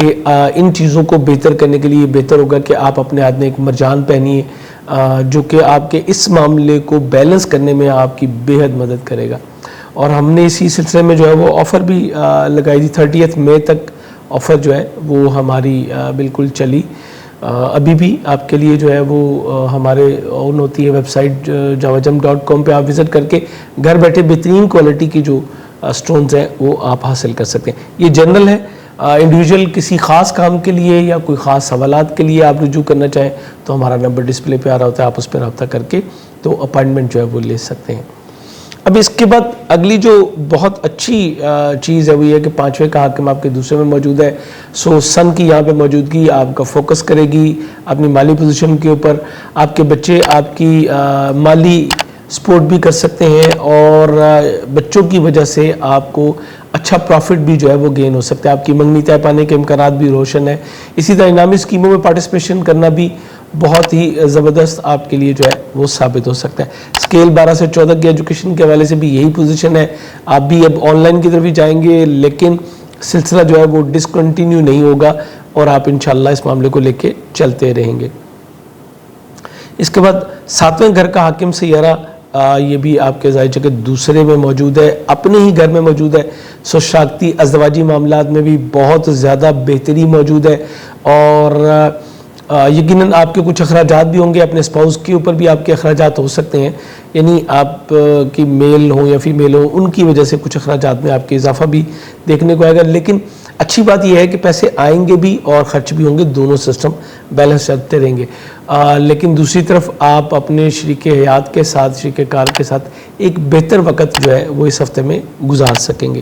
کہ ان چیزوں کو بہتر کرنے کے لیے بہتر ہوگا کہ آپ اپنے ہاتھ میں ایک مرجان پہنیے جو کہ آپ کے اس معاملے کو بیلنس کرنے میں آپ کی بے حد مدد کرے گا. اور ہم نے اسی سلسلے میں جو ہے وہ آفر بھی لگائی تھی 30 مئی تک آفر جو ہے وہ ہماری بالکل چلی. ابھی بھی آپ کے لیے جو ہے وہ ہمارے اون ہوتی ہے ویب سائٹ jawajam.com پہ آپ وزٹ کر کے گھر بیٹھے بہترین کوالٹی کی جو سٹونز ہیں وہ آپ حاصل کر سکتے ہیں. یہ جنرل ہے, انڈیویجول کسی خاص کام کے لیے یا کوئی خاص سوالات کے لیے آپ رجوع کرنا چاہیں تو ہمارا نمبر ڈسپلے پہ آ رہا ہوتا ہے, آپ اس پہ رابطہ کر کے تو اپائنٹمنٹ جو ہے وہ لے سکتے ہیں. اب اس کے بعد اگلی جو بہت اچھی چیز ہے وہ یہ ہے کہ 5ویں کا حاکم آپ کے دوسرے میں موجود ہے. سو سن کی یہاں پہ موجودگی آپ کا فوکس کرے گی اپنی مالی پوزیشن کے اوپر. آپ کے بچے آپ کی مالی سپورٹ بھی کر سکتے ہیں اور بچوں کی وجہ سے آپ کو اچھا پروفٹ بھی جو ہے وہ گین ہو سکتا ہے. آپ کی منگنی طے پانے کے امکانات بھی روشن ہے. اسی طرح انعامی اسکیموں میں پارٹیسپیشن کرنا بھی بہت ہی زبردست آپ کے لیے جو ہے وہ ثابت ہو سکتا ہے. اسکیل 12 سے 14 کی ایجوکیشن کے حوالے سے بھی یہی پوزیشن ہے. آپ بھی اب آن لائن کی طرف ہی جائیں گے لیکن سلسلہ جو ہے وہ ڈسکنٹینیو نہیں ہوگا اور آپ انشاءاللہ اس معاملے کو لے کے چلتے رہیں گے. اس کے بعد 7ویں گھر کا حاکم سیارہ یہ بھی آپ کے ظاہر ہے کہ دوسرے میں موجود ہے, اپنے ہی گھر میں موجود ہے. سو شاکتی ازدواجی معاملات میں بھی بہت زیادہ بہتری موجود ہے اور یقیناً آپ کے کچھ اخراجات بھی ہوں گے, اپنے اسپاؤس کے اوپر بھی آپ کے اخراجات ہو سکتے ہیں, یعنی آپ کی میل ہوں یا فیمیل ہوں ان کی وجہ سے کچھ اخراجات میں آپ کے اضافہ بھی دیکھنے کو آئے گا. لیکن اچھی بات یہ ہے کہ پیسے آئیں گے بھی اور خرچ بھی ہوں گے, دونوں سسٹم بیلنس چلتے رہیں گے. لیکن دوسری طرف آپ اپنے شریک حیات کے ساتھ, شریک کار کے ساتھ ایک بہتر وقت جو ہے وہ اس ہفتے میں گزار سکیں گے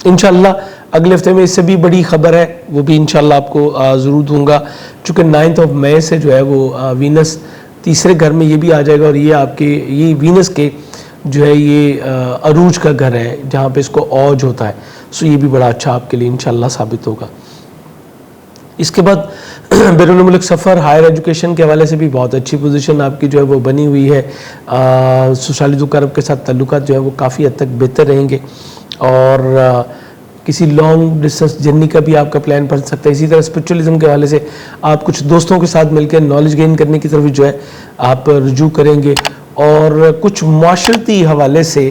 انشاءاللہ. اگلے ہفتے میں اس سے بھی بڑی خبر ہے, وہ بھی انشاءاللہ آپ کو ضرور دوں گا, چونکہ 9 مئی سے جو ہے وہ وینس تیسرے گھر میں یہ بھی آ جائے گا اور یہ آپ کے یہ وینس کے جو ہے یہ عروج کا گھر ہے جہاں پہ اس کو اوج ہوتا ہے. سو یہ بھی بڑا اچھا آپ کے لیے انشاءاللہ ثابت ہوگا. اس کے بعد بیرون ملک سفر, ہائر ایجوکیشن کے حوالے سے بھی بہت اچھی پوزیشن آپ کی جو ہے وہ بنی ہوئی ہے. سوشالی ذو عرب کے ساتھ تعلقات جو ہے وہ کافی حد تک بہتر رہیں گے اور کسی لانگ ڈسٹنس جرنی کا بھی آپ کا پلان بن سکتا ہے. اسی طرح اسپرچولیزم کے حوالے سے آپ کچھ دوستوں کے ساتھ مل کے نالج گین کرنے کی طرف جو ہے آپ رجوع کریں گے اور کچھ معاشرتی حوالے سے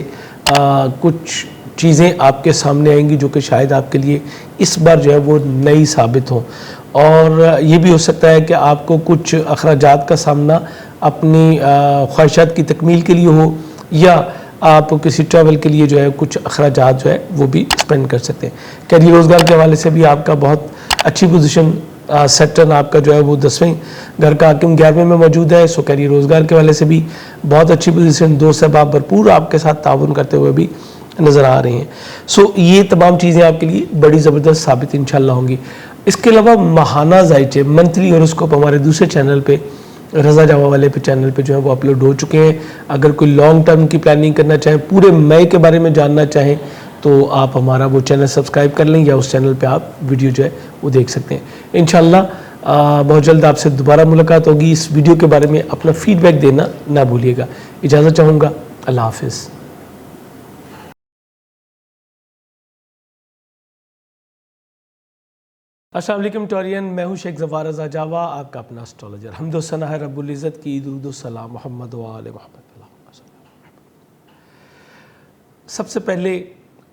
کچھ چیزیں آپ کے سامنے آئیں گی جو کہ شاید آپ کے لیے اس بار جو ہے وہ نئی ثابت ہوں. اور یہ بھی ہو سکتا ہے کہ آپ کو کچھ اخراجات کا سامنا اپنی خواہشات کی تکمیل کے لیے ہو یا آپ کسی ٹریول کے لیے جو ہے کچھ اخراجات جو ہے وہ بھی اسپینڈ کر سکتے ہیں. کیریئر روزگار کے حوالے سے بھی آپ کا بہت اچھی پوزیشن. سیٹرن آپ کا جو ہے وہ 10ویں گھر کا حاکم 11ویں میں موجود ہے. سو کیریئر روزگار کے حوالے سے بھی بہت اچھی پوزیشن, دوست احباب بھرپور آپ کے ساتھ تعاون کرتے ہوئے بھی نظر آ رہے ہیں. سو یہ تمام چیزیں آپ کے لیے بڑی زبردست ثابت انشاءاللہ ہوں گی. اس کے علاوہ ماہانہ ذائچے منتھلی ہاروسکوپ ہمارے دوسرے چینل پہ رضا جاوا والے پہ چینل پہ جو ہے وہ اپلوڈ ہو چکے ہیں. اگر کوئی لانگ ٹرم کی پلاننگ کرنا چاہیں, پورے مئی کے بارے میں جاننا چاہیں تو آپ ہمارا وہ چینل سبسکرائب کر لیں یا اس چینل پہ آپ ویڈیو جو ہے وہ دیکھ سکتے ہیں. انشاءاللہ بہت جلد آپ سے دوبارہ ملاقات ہوگی. اس ویڈیو کے بارے میں اپنا فیڈ بیک دینا نہ بھولیے گا. اجازت چاہوں گا, اللہ حافظ. السلام علیکم ٹورین, میں ہوں شیخ ظفار رضا جاوا, آپ کا اپنا اسٹرالوجر. حمد و ثنا ہے رب العزت کی, درود و سلام محمد و آل محمد. سب سے پہلے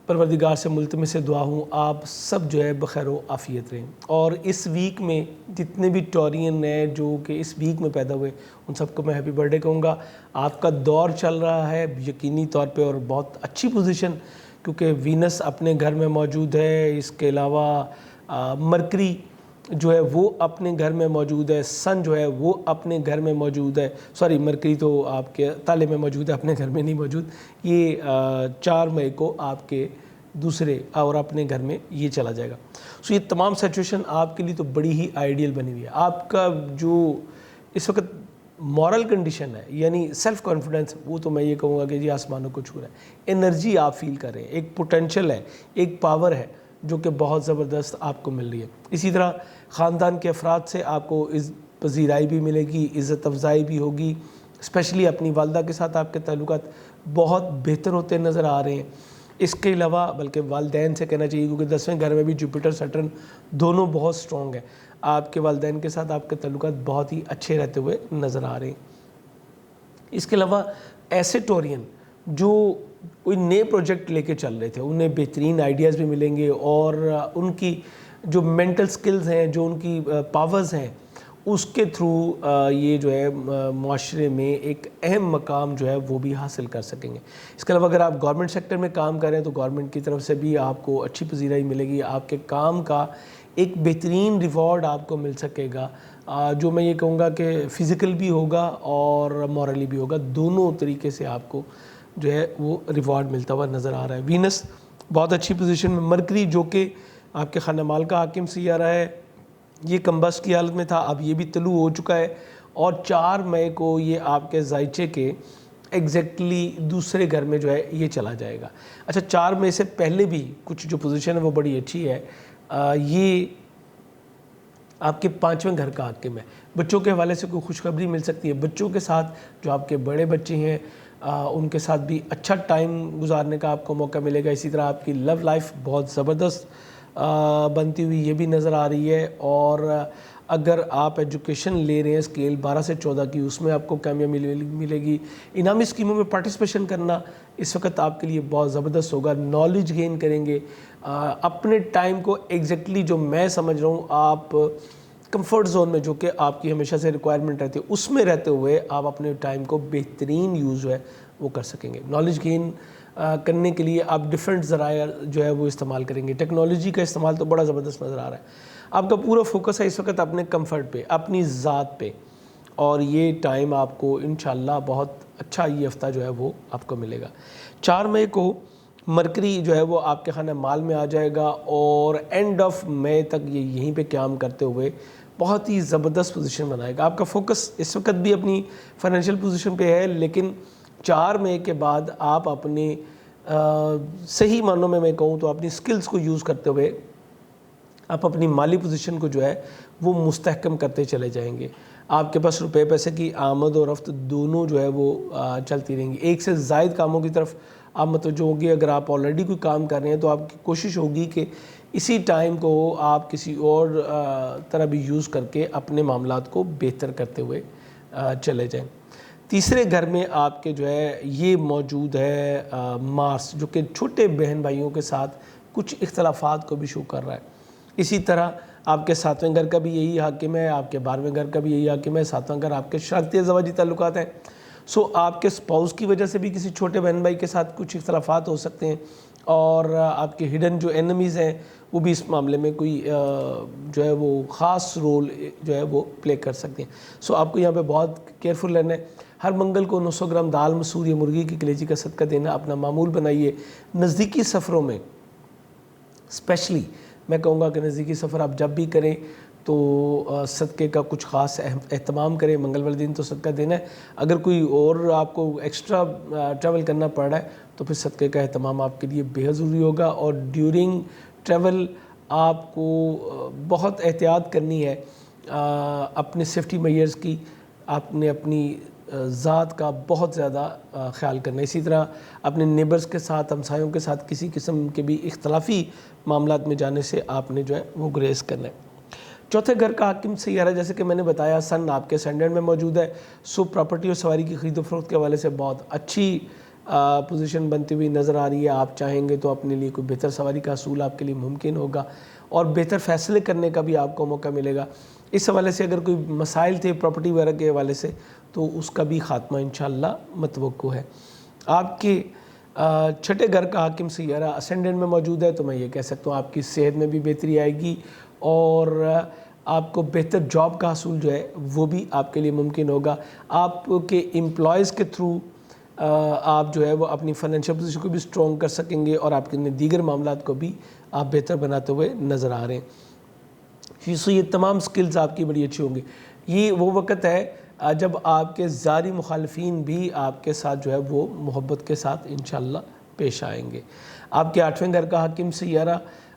پروردگار سے ملتمس دعا ہوں آپ سب جو ہے بخیر و عافیت رہیں, اور اس ویک میں جتنے بھی ٹورین ہیں جو کہ اس ویک میں پیدا ہوئے ان سب کو میں ہیپی برتھ ڈے کہوں گا. آپ کا دور چل رہا ہے یقینی طور پہ اور بہت اچھی پوزیشن, کیونکہ وینس اپنے گھر میں موجود ہے. اس کے علاوہ مرکری جو ہے وہ اپنے گھر میں موجود ہے, سن جو ہے وہ اپنے گھر میں موجود ہے. سوری, مرکری تو آپ کے تالے میں موجود ہے, اپنے گھر میں نہیں موجود. یہ 4 مئی کو آپ کے دوسرے اور اپنے گھر میں یہ چلا جائے گا. سو یہ تمام سچویشن آپ کے لیے تو بڑی ہی آئیڈیل بنی ہوئی ہے. آپ کا جو اس وقت مورل کنڈیشن ہے یعنی سیلف کانفیڈنس, وہ تو میں یہ کہوں گا کہ جی آسمانوں کو چھو رہا ہے. انرجی آپ فیل کر رہے ہیں, ایک پوٹینشل ہے, ایک پاور ہے جو کہ بہت زبردست آپ کو مل رہی ہے. اسی طرح خاندان کے افراد سے آپ کو پذیرائی بھی ملے گی, عزت افزائی بھی ہوگی. اسپیشلی اپنی والدہ کے ساتھ آپ کے تعلقات بہت بہتر ہوتے نظر آ رہے ہیں. اس کے علاوہ بلکہ والدین سے کہنا چاہیے، کیونکہ 10ویں گھر میں بھی جوپیٹر سیٹرن دونوں بہت سٹرونگ ہیں، آپ کے والدین کے ساتھ آپ کے تعلقات بہت ہی اچھے رہتے ہوئے نظر آ رہے ہیں۔ اس کے علاوہ ایسیٹورین جو کوئی نئے پروجیکٹ لے کے چل رہے تھے، انہیں بہترین آئیڈیاز بھی ملیں گے، اور ان کی جو مینٹل سکلز ہیں، جو ان کی پاورز ہیں، اس کے تھرو یہ جو ہے معاشرے میں ایک اہم مقام جو ہے وہ بھی حاصل کر سکیں گے۔ اس کے علاوہ اگر آپ گورنمنٹ سیکٹر میں کام کریں تو گورنمنٹ کی طرف سے بھی آپ کو اچھی پذیرائی ملے گی، آپ کے کام کا ایک بہترین ریوارڈ آپ کو مل سکے گا، جو میں یہ کہوں گا کہ فزیکل بھی ہوگا اور مورلی بھی ہوگا، دونوں طریقے سے آپ کو جو ہے وہ ریوارڈ ملتا ہوا نظر آ رہا ہے۔ وینس بہت اچھی پوزیشن میں، مرکری جو کہ آپ کے خانہ مال کا حاکم سیارہ ہے، یہ کمبسٹ کی حالت میں تھا، اب یہ بھی طلوع ہو چکا ہے، اور 4 مئی کو یہ آپ کے ذائچے کے ایگزیکٹلی دوسرے گھر میں جو ہے یہ چلا جائے گا۔ اچھا، 4 مئی سے پہلے بھی کچھ جو پوزیشن ہے وہ بڑی اچھی ہے، یہ آپ کے 5ویں گھر کا حاکم ہے، بچوں کے حوالے سے کوئی خوشخبری مل سکتی ہے، بچوں کے ساتھ جو آپ کے بڑے بچے ہیں ان کے ساتھ بھی اچھا ٹائم گزارنے کا آپ کو موقع ملے گا۔ اسی طرح آپ کی لو لائف بہت زبردست بنتی ہوئی یہ بھی نظر آ رہی ہے، اور اگر آپ ایجوکیشن لے رہے ہیں اسکیل 12 سے 14 کی، اس میں آپ کو کامیابی ملے گی۔ انعامی اسکیموں میں پارٹیسپیشن کرنا اس وقت آپ کے لیے بہت زبردست ہوگا، نالج گین کریں گے، اپنے ٹائم کو ایگزیکٹلی جو میں سمجھ رہا ہوں آپ کمفرٹ زون میں جو کہ آپ کی ہمیشہ سے ریکوائرمنٹ رہتی ہے اس میں رہتے ہوئے آپ اپنے ٹائم کو بہترین یوز جو ہے وہ کر سکیں گے۔ نالج گین کرنے کے لیے آپ ڈیفرنٹ ذرائع جو ہے وہ استعمال کریں گے، ٹیکنالوجی کا استعمال تو بڑا زبردست نظر آ رہا ہے۔ آپ کا پورا فوکس ہے اس وقت اپنے کمفرٹ پہ، اپنی ذات پہ، اور یہ ٹائم آپ کو انشاءاللہ بہت اچھا یہ ہفتہ جو ہے وہ آپ کو ملے گا۔ 4 مئی کو مرکری جو ہے وہ آپ کے خانہ مال میں آ جائے گا، اور اینڈ آف مئی تک یہ یہیں پہ قیام کرتے ہوئے بہت ہی زبردست پوزیشن بنائے گا۔ آپ کا فوکس اس وقت بھی اپنی فائنینشیل پوزیشن پہ ہے، لیکن 4 مئی کے بعد آپ اپنے صحیح معنوں میں کہوں تو اپنی سکلز کو یوز کرتے ہوئے آپ اپنی مالی پوزیشن کو جو ہے وہ مستحکم کرتے چلے جائیں گے۔ آپ کے پاس روپے پیسے کی آمد و رفت دونوں جو ہے وہ چلتی رہیں گی، ایک سے زائد کاموں کی طرف آپ متوجہ ہوگی۔ اگر آپ آلریڈی کوئی کام کر رہے ہیں تو آپ کی کوشش ہوگی کہ اسی ٹائم کو آپ کسی اور طرح بھی یوز کر کے اپنے معاملات کو بہتر کرتے ہوئے چلے جائیں۔ تیسرے گھر میں آپ کے جو ہے یہ موجود ہے مارس، جو کہ چھوٹے بہن بھائیوں کے ساتھ کچھ اختلافات کو بھی شو کر رہا ہے۔ اسی طرح آپ کے 7ویں گھر کا بھی یہی حاکم ہے، آپ کے 12ویں گھر کا بھی یہی حاکم ہے، 7واں گھر آپ کے شراکتی ازدواجی تعلقات ہیں۔ سو آپ کے سپاؤس کی وجہ سے بھی کسی چھوٹے بہن بھائی کے ساتھ کچھ اختلافات ہو سکتے ہیں، اور آپ کے ہڈن جو اینمیز ہیں وہ بھی اس معاملے میں کوئی جو ہے وہ خاص رول جو ہے وہ پلے کر سکتے ہیں۔ سو آپ کو یہاں پہ بہت کیئرفل رہنا ہے۔ ہر منگل کو 900 گرام دال مسور یا مرغی کی کلیجی کا صدقہ دینا اپنا معمول بنائیے۔ نزدیکی سفروں میں اسپیشلی میں کہوں گا کہ نزدیکی سفر آپ جب بھی کریں تو صدقے کا کچھ خاص اہتمام کریں۔ منگل والے دن تو صدقہ دینا ہے، اگر کوئی اور آپ کو ایکسٹرا ٹریول کرنا پڑ رہا ہے تو پھر صدقے کا اہتمام آپ کے لیے بے حد ضروری ہوگا، اور ڈیورنگ ٹریول آپ کو بہت احتیاط کرنی ہے، اپنے سیفٹی میئرز کی، آپ نے اپنی ذات کا بہت زیادہ خیال کرنا ہے۔ اسی طرح اپنے نیبرز کے ساتھ، ہمسایوں کے ساتھ کسی قسم کے بھی اختلافی معاملات میں جانے سے آپ نے جو ہے وہ گریز کرنا ہے۔ 4تھے گھر کا حاکم سیارہ جیسے کہ میں نے بتایا سن آپ کے اسٹینڈرڈ میں موجود ہے، سو پراپرٹی اور سواری کی خرید و فروخت کے حوالے سے بہت اچھی پوزیشن بنتی ہوئی نظر آ رہی ہے۔ آپ چاہیں گے تو اپنے لیے کوئی بہتر سواری کا حصول آپ کے لیے ممکن ہوگا، اور بہتر فیصلے کرنے کا بھی آپ کو موقع ملے گا۔ اس حوالے سے اگر کوئی مسائل تھے پراپرٹی وغیرہ کے حوالے سے تو اس کا بھی خاتمہ انشاءاللہ متوقع ہے۔ آپ کے 6ٹھے گھر کا حاکم سیارہ اسینڈنٹ میں موجود ہے، تو میں یہ کہہ سکتا ہوں آپ کی صحت میں بھی بہتری آئے گی، اور آپ کو بہتر جاب کا حصول جو ہے وہ بھی آپ کے لیے ممکن ہوگا۔ آپ کے امپلائز کے تھرو آپ جو ہے وہ اپنی فائنینشیل پوزیشن کو بھی سٹرونگ کر سکیں گے، اور آپ کے دیگر معاملات کو بھی آپ بہتر بناتے ہوئے نظر آ رہے ہیں۔ سو یہ تمام سکلز آپ کی بڑی اچھی ہوں گی۔ یہ وہ وقت ہے جب آپ کے ظاہری مخالفین بھی آپ کے ساتھ جو ہے وہ محبت کے ساتھ انشاءاللہ پیش آئیں گے۔ آپ کے 8ویں گھر کا حاکم سیارہ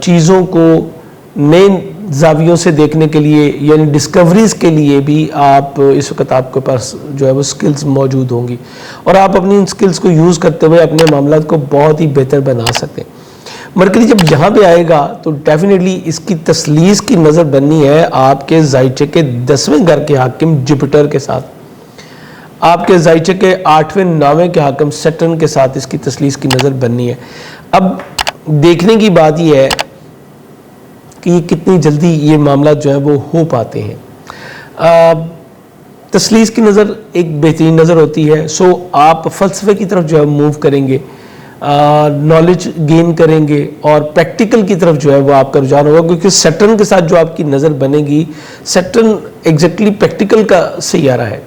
چیزوں کو نئے زاویوں سے دیکھنے کے لیے یعنی ڈسکوریز کے لیے بھی آپ اس وقت آپ کے پاس جو ہے وہ سکلز موجود ہوں گی اور آپ اپنی ان سکلز کو یوز کرتے ہوئے اپنے معاملات کو بہت ہی بہتر بنا سکتے ہیں. مرکری جب یہاں پہ آئے گا تو ڈیفینیٹلی اس کی تسلیس کی نظر بننی ہے آپ کے زائچے کے 10ویں گھر کے حاکم جپٹر کے ساتھ, آپ کے زائچے کے 8ویں 9ویں کے حاکم سیٹرن کے ساتھ اس کی تسلیس کی نظر بننی ہے. اب دیکھنے کی بات یہ ہے کہ یہ کتنی جلدی یہ معاملات جو ہے وہ ہو پاتے ہیں. تسلیس کی نظر ایک بہترین نظر ہوتی ہے. سو آپ فلسفے کی طرف جو ہے موو کریں گے, نالج گین کریں گے اور پریکٹیکل کی طرف جو ہے وہ آپ کا رجحان ہوگا, کیونکہ سیٹرن کے ساتھ جو آپ کی نظر بنے گی, سیٹرن ایگزیکٹلی پریکٹیکل کا سیارہ ہے.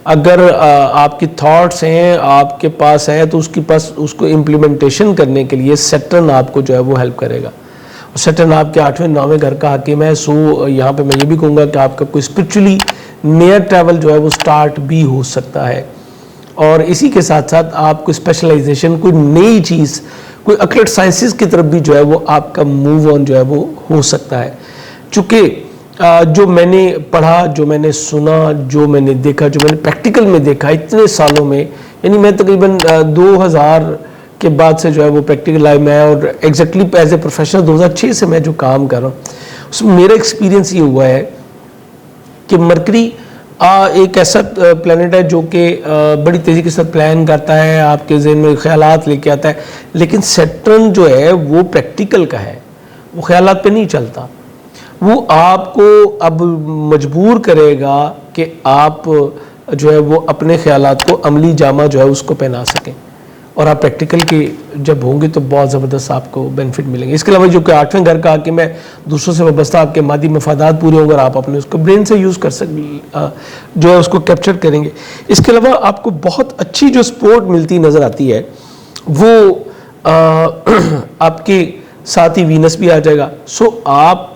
اگر آپ کی تھاٹس ہیں آپ کے پاس ہیں تو اس کو امپلیمنٹیشن کرنے کے لیے سیٹرن آپ کو جو ہے وہ ہیلپ کرے گا. سیٹرن آپ کے 8ویں 9ویں گھر کا حاکم ہے. سو یہاں پہ میں یہ بھی کہوں گا کہ آپ کا کوئی اسپرچولی نیا ٹریول جو ہے وہ سٹارٹ بھی ہو سکتا ہے, اور اسی کے ساتھ ساتھ آپ کو اسپیشلائزیشن کوئی نئی چیز کوئی اکلٹ سائنسز کی طرف بھی جو ہے وہ آپ کا موو آن جو ہے وہ ہو سکتا ہے. چونکہ جو میں نے پڑھا, جو میں نے سنا, جو میں نے دیکھا, جو میں نے پریکٹیکل میں دیکھا اتنے سالوں میں, یعنی میں تقریباً 2000 کے بعد سے جو ہے وہ پریکٹیکل آئے میں, اور ایگزیکٹلی ایز اے پروفیشنل 2006 سے میں جو کام کر رہا ہوں اس میں میرا ایکسپیرینس یہ ہوا ہے کہ مرکری ایک ایسا پلانٹ ہے جو کہ بڑی تیزی کے ساتھ پلان کرتا ہے, آپ کے ذہن میں خیالات لے کے آتا ہے, لیکن سیٹرن جو ہے وہ پریکٹیکل کا ہے, وہ خیالات پہ نہیں چلتا. وہ آپ کو اب مجبور کرے گا کہ آپ جو ہے وہ اپنے خیالات کو عملی جامہ جو ہے اس کو پہنا سکیں, اور آپ پریکٹیکل کے جب ہوں گے تو بہت زبردست آپ کو بینیفٹ ملیں گے. اس کے علاوہ جو کہ 8ویں گھر کا حاکم ہے, دوسروں سے وابستہ آپ کے مادی مفادات پورے ہوں گے, آپ اپنے اس کو برین سے یوز کر جو ہے اس کو کیپچر کریں گے. اس کے علاوہ آپ کو بہت اچھی جو سپورٹ ملتی نظر آتی ہے وہ آپ کے ساتھ ہی وینس بھی آ جائے گا. سو آپ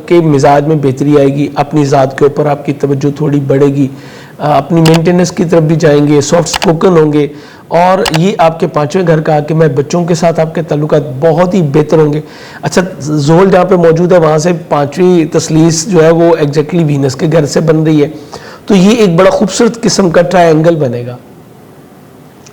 کے مزاج میں بہتری آئے گی, اپنی ذات کے اوپر آپ کی توجہ تھوڑی بڑھے گی, اپنی مینٹیننس کی طرف بھی جائیں گے, سافٹ سپوکن ہوں گے, اور یہ آپ کے 5ویں گھر کا حاکم ہے. بچوں کے ساتھ آپ کے تعلقات بہت ہی بہتر ہوں گے. اچھا, زحل جہاں پہ موجود ہے وہاں سے 5ویں تسلیس جو ہے وہ ایگزیکٹلی وینس کے گھر سے بن رہی ہے, تو یہ ایک بڑا خوبصورت قسم کا ٹرائی اینگل بنے گا,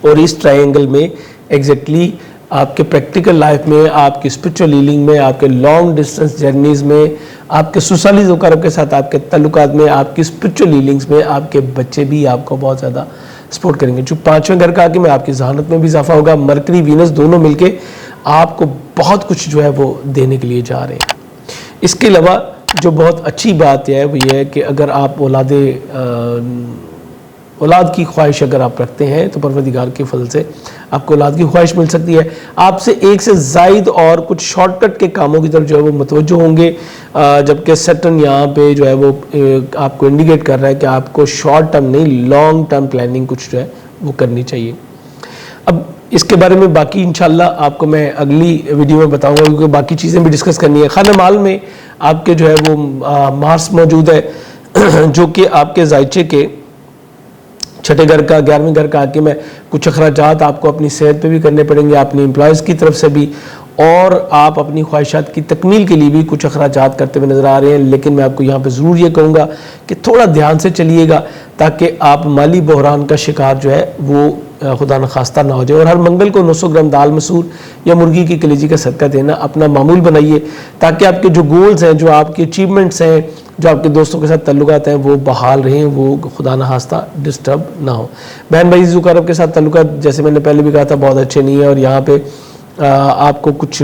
اور اس ٹرائی اینگل میں ایگزیکٹلی آپ کے پریکٹیکل لائف میں, آپ کی اسپرچول ہیلنگ میں, آپ کے لانگ ڈسٹینس جرنیز میں, آپ کے سسالی زوکارب کے ساتھ آپ کے تعلقات میں, آپ کی اسپرچول ہیلنگز میں آپ کے بچے بھی آپ کو بہت زیادہ سپورٹ کریں گے. جو 5ویں گھر کا حاکم میں آپ کی ذہانت میں بھی اضافہ ہوگا. مرکری وینس دونوں مل کے آپ کو بہت کچھ جو ہے وہ دینے کے لیے جا رہے ہیں. اس کے علاوہ جو بہت اچھی بات ہے وہ یہ ہے کہ اگر آپ اولاد کی خواہش اگر آپ رکھتے ہیں تو پروردگار کے فضل سے آپ کو اولاد کی خواہش مل سکتی ہے. آپ سے ایک سے زائد اور کچھ شارٹ کٹ کے کاموں کی طرف جو ہے وہ متوجہ ہوں گے, جبکہ سیٹرن یہاں پہ جو ہے وہ آپ کو انڈیکیٹ کر رہا ہے کہ آپ کو شارٹ ٹرم نہیں لانگ ٹرم پلاننگ کچھ جو ہے وہ کرنی چاہیے. اب اس کے بارے میں باقی انشاءاللہ آپ کو میں اگلی ویڈیو میں بتاؤں گا, کیونکہ باقی چیزیں بھی ڈسکس کرنی ہے. خانہ مال میں آپ کے جو ہے وہ مارس موجود ہے جو کہ آپ کے زائچے کے 6 گھر کا 11ویں گھر کا حاکم ہے. کچھ اخراجات آپ کو اپنی صحت پہ بھی کرنے پڑیں گے, اپنی امپلائز کی طرف سے بھی, اور آپ اپنی خواہشات کی تکمیل کے لیے بھی کچھ اخراجات کرتے ہوئے نظر آ رہے ہیں. لیکن میں آپ کو یہاں پہ ضرور یہ کہوں گا کہ تھوڑا دھیان سے چلیے گا تاکہ آپ مالی بحران کا شکار جو ہے وہ خدا نخواستہ نہ ہو جائے. اور ہر منگل کو 900 گرام دال مسور یا مرغی کی کلیجی کا صدقہ دینا اپنا معمول بنائیے, تاکہ آپ کے جو گولز ہیں, جو آپ کے اچیومنٹس ہیں, جو آپ کے دوستوں کے ساتھ تعلقات ہیں وہ بحال رہیں, وہ خدا نخواستہ ڈسٹرب نہ ہو. بہن بھائی زوکارب کے ساتھ تعلقات جیسے میں نے پہلے بھی کہا تھا بہت اچھے نہیں ہیں, اور یہاں پہ آپ کو کچھ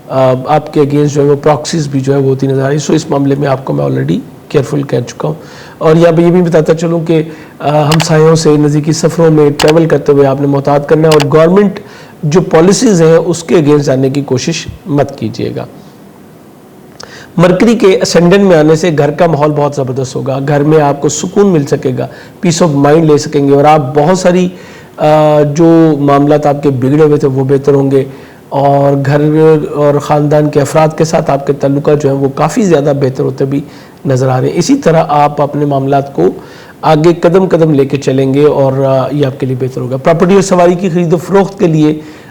آپ کے اگینسٹ جو ہے وہ پراکسیز بھی جو ہے وہ ہوتی نظر آ رہی. سو اس معاملے میں آپ کو میں آلریڈی کیئرفل کہہ چکا ہوں. اور یہاں پہ یہ بھی بتاتا چلوں کہ ہمسایوں سے نزدیکی سفروں میں ٹریول کرتے ہوئے آپ نے محتاط کرنا ہے, اور گورنمنٹ جو پالیسیز ہیں اس کے اگینسٹ جانے کی کوشش مت کیجیے گا. مرکری کے اسینڈنٹ میں آنے سے گھر کا ماحول بہت زبردست ہوگا. گھر میں آپ کو سکون مل سکے گا, پیس آف مائنڈ لے سکیں گے, اور آپ بہت ساری جو معاملات آپ کے بگڑے ہوئے تھے وہ بہتر ہوں گے, اور گھر اور خاندان کے افراد کے ساتھ آپ کے تعلقات جو ہیں وہ کافی زیادہ بہتر ہوتے بھی نظر آ رہے ہیں. اسی طرح آپ اپنے معاملات کو آگے قدم قدم لے کے چلیں گے اور یہ آپ کے لیے بہتر ہوگا. پراپرٹی اور سواری کی خرید و فروخت کے لیے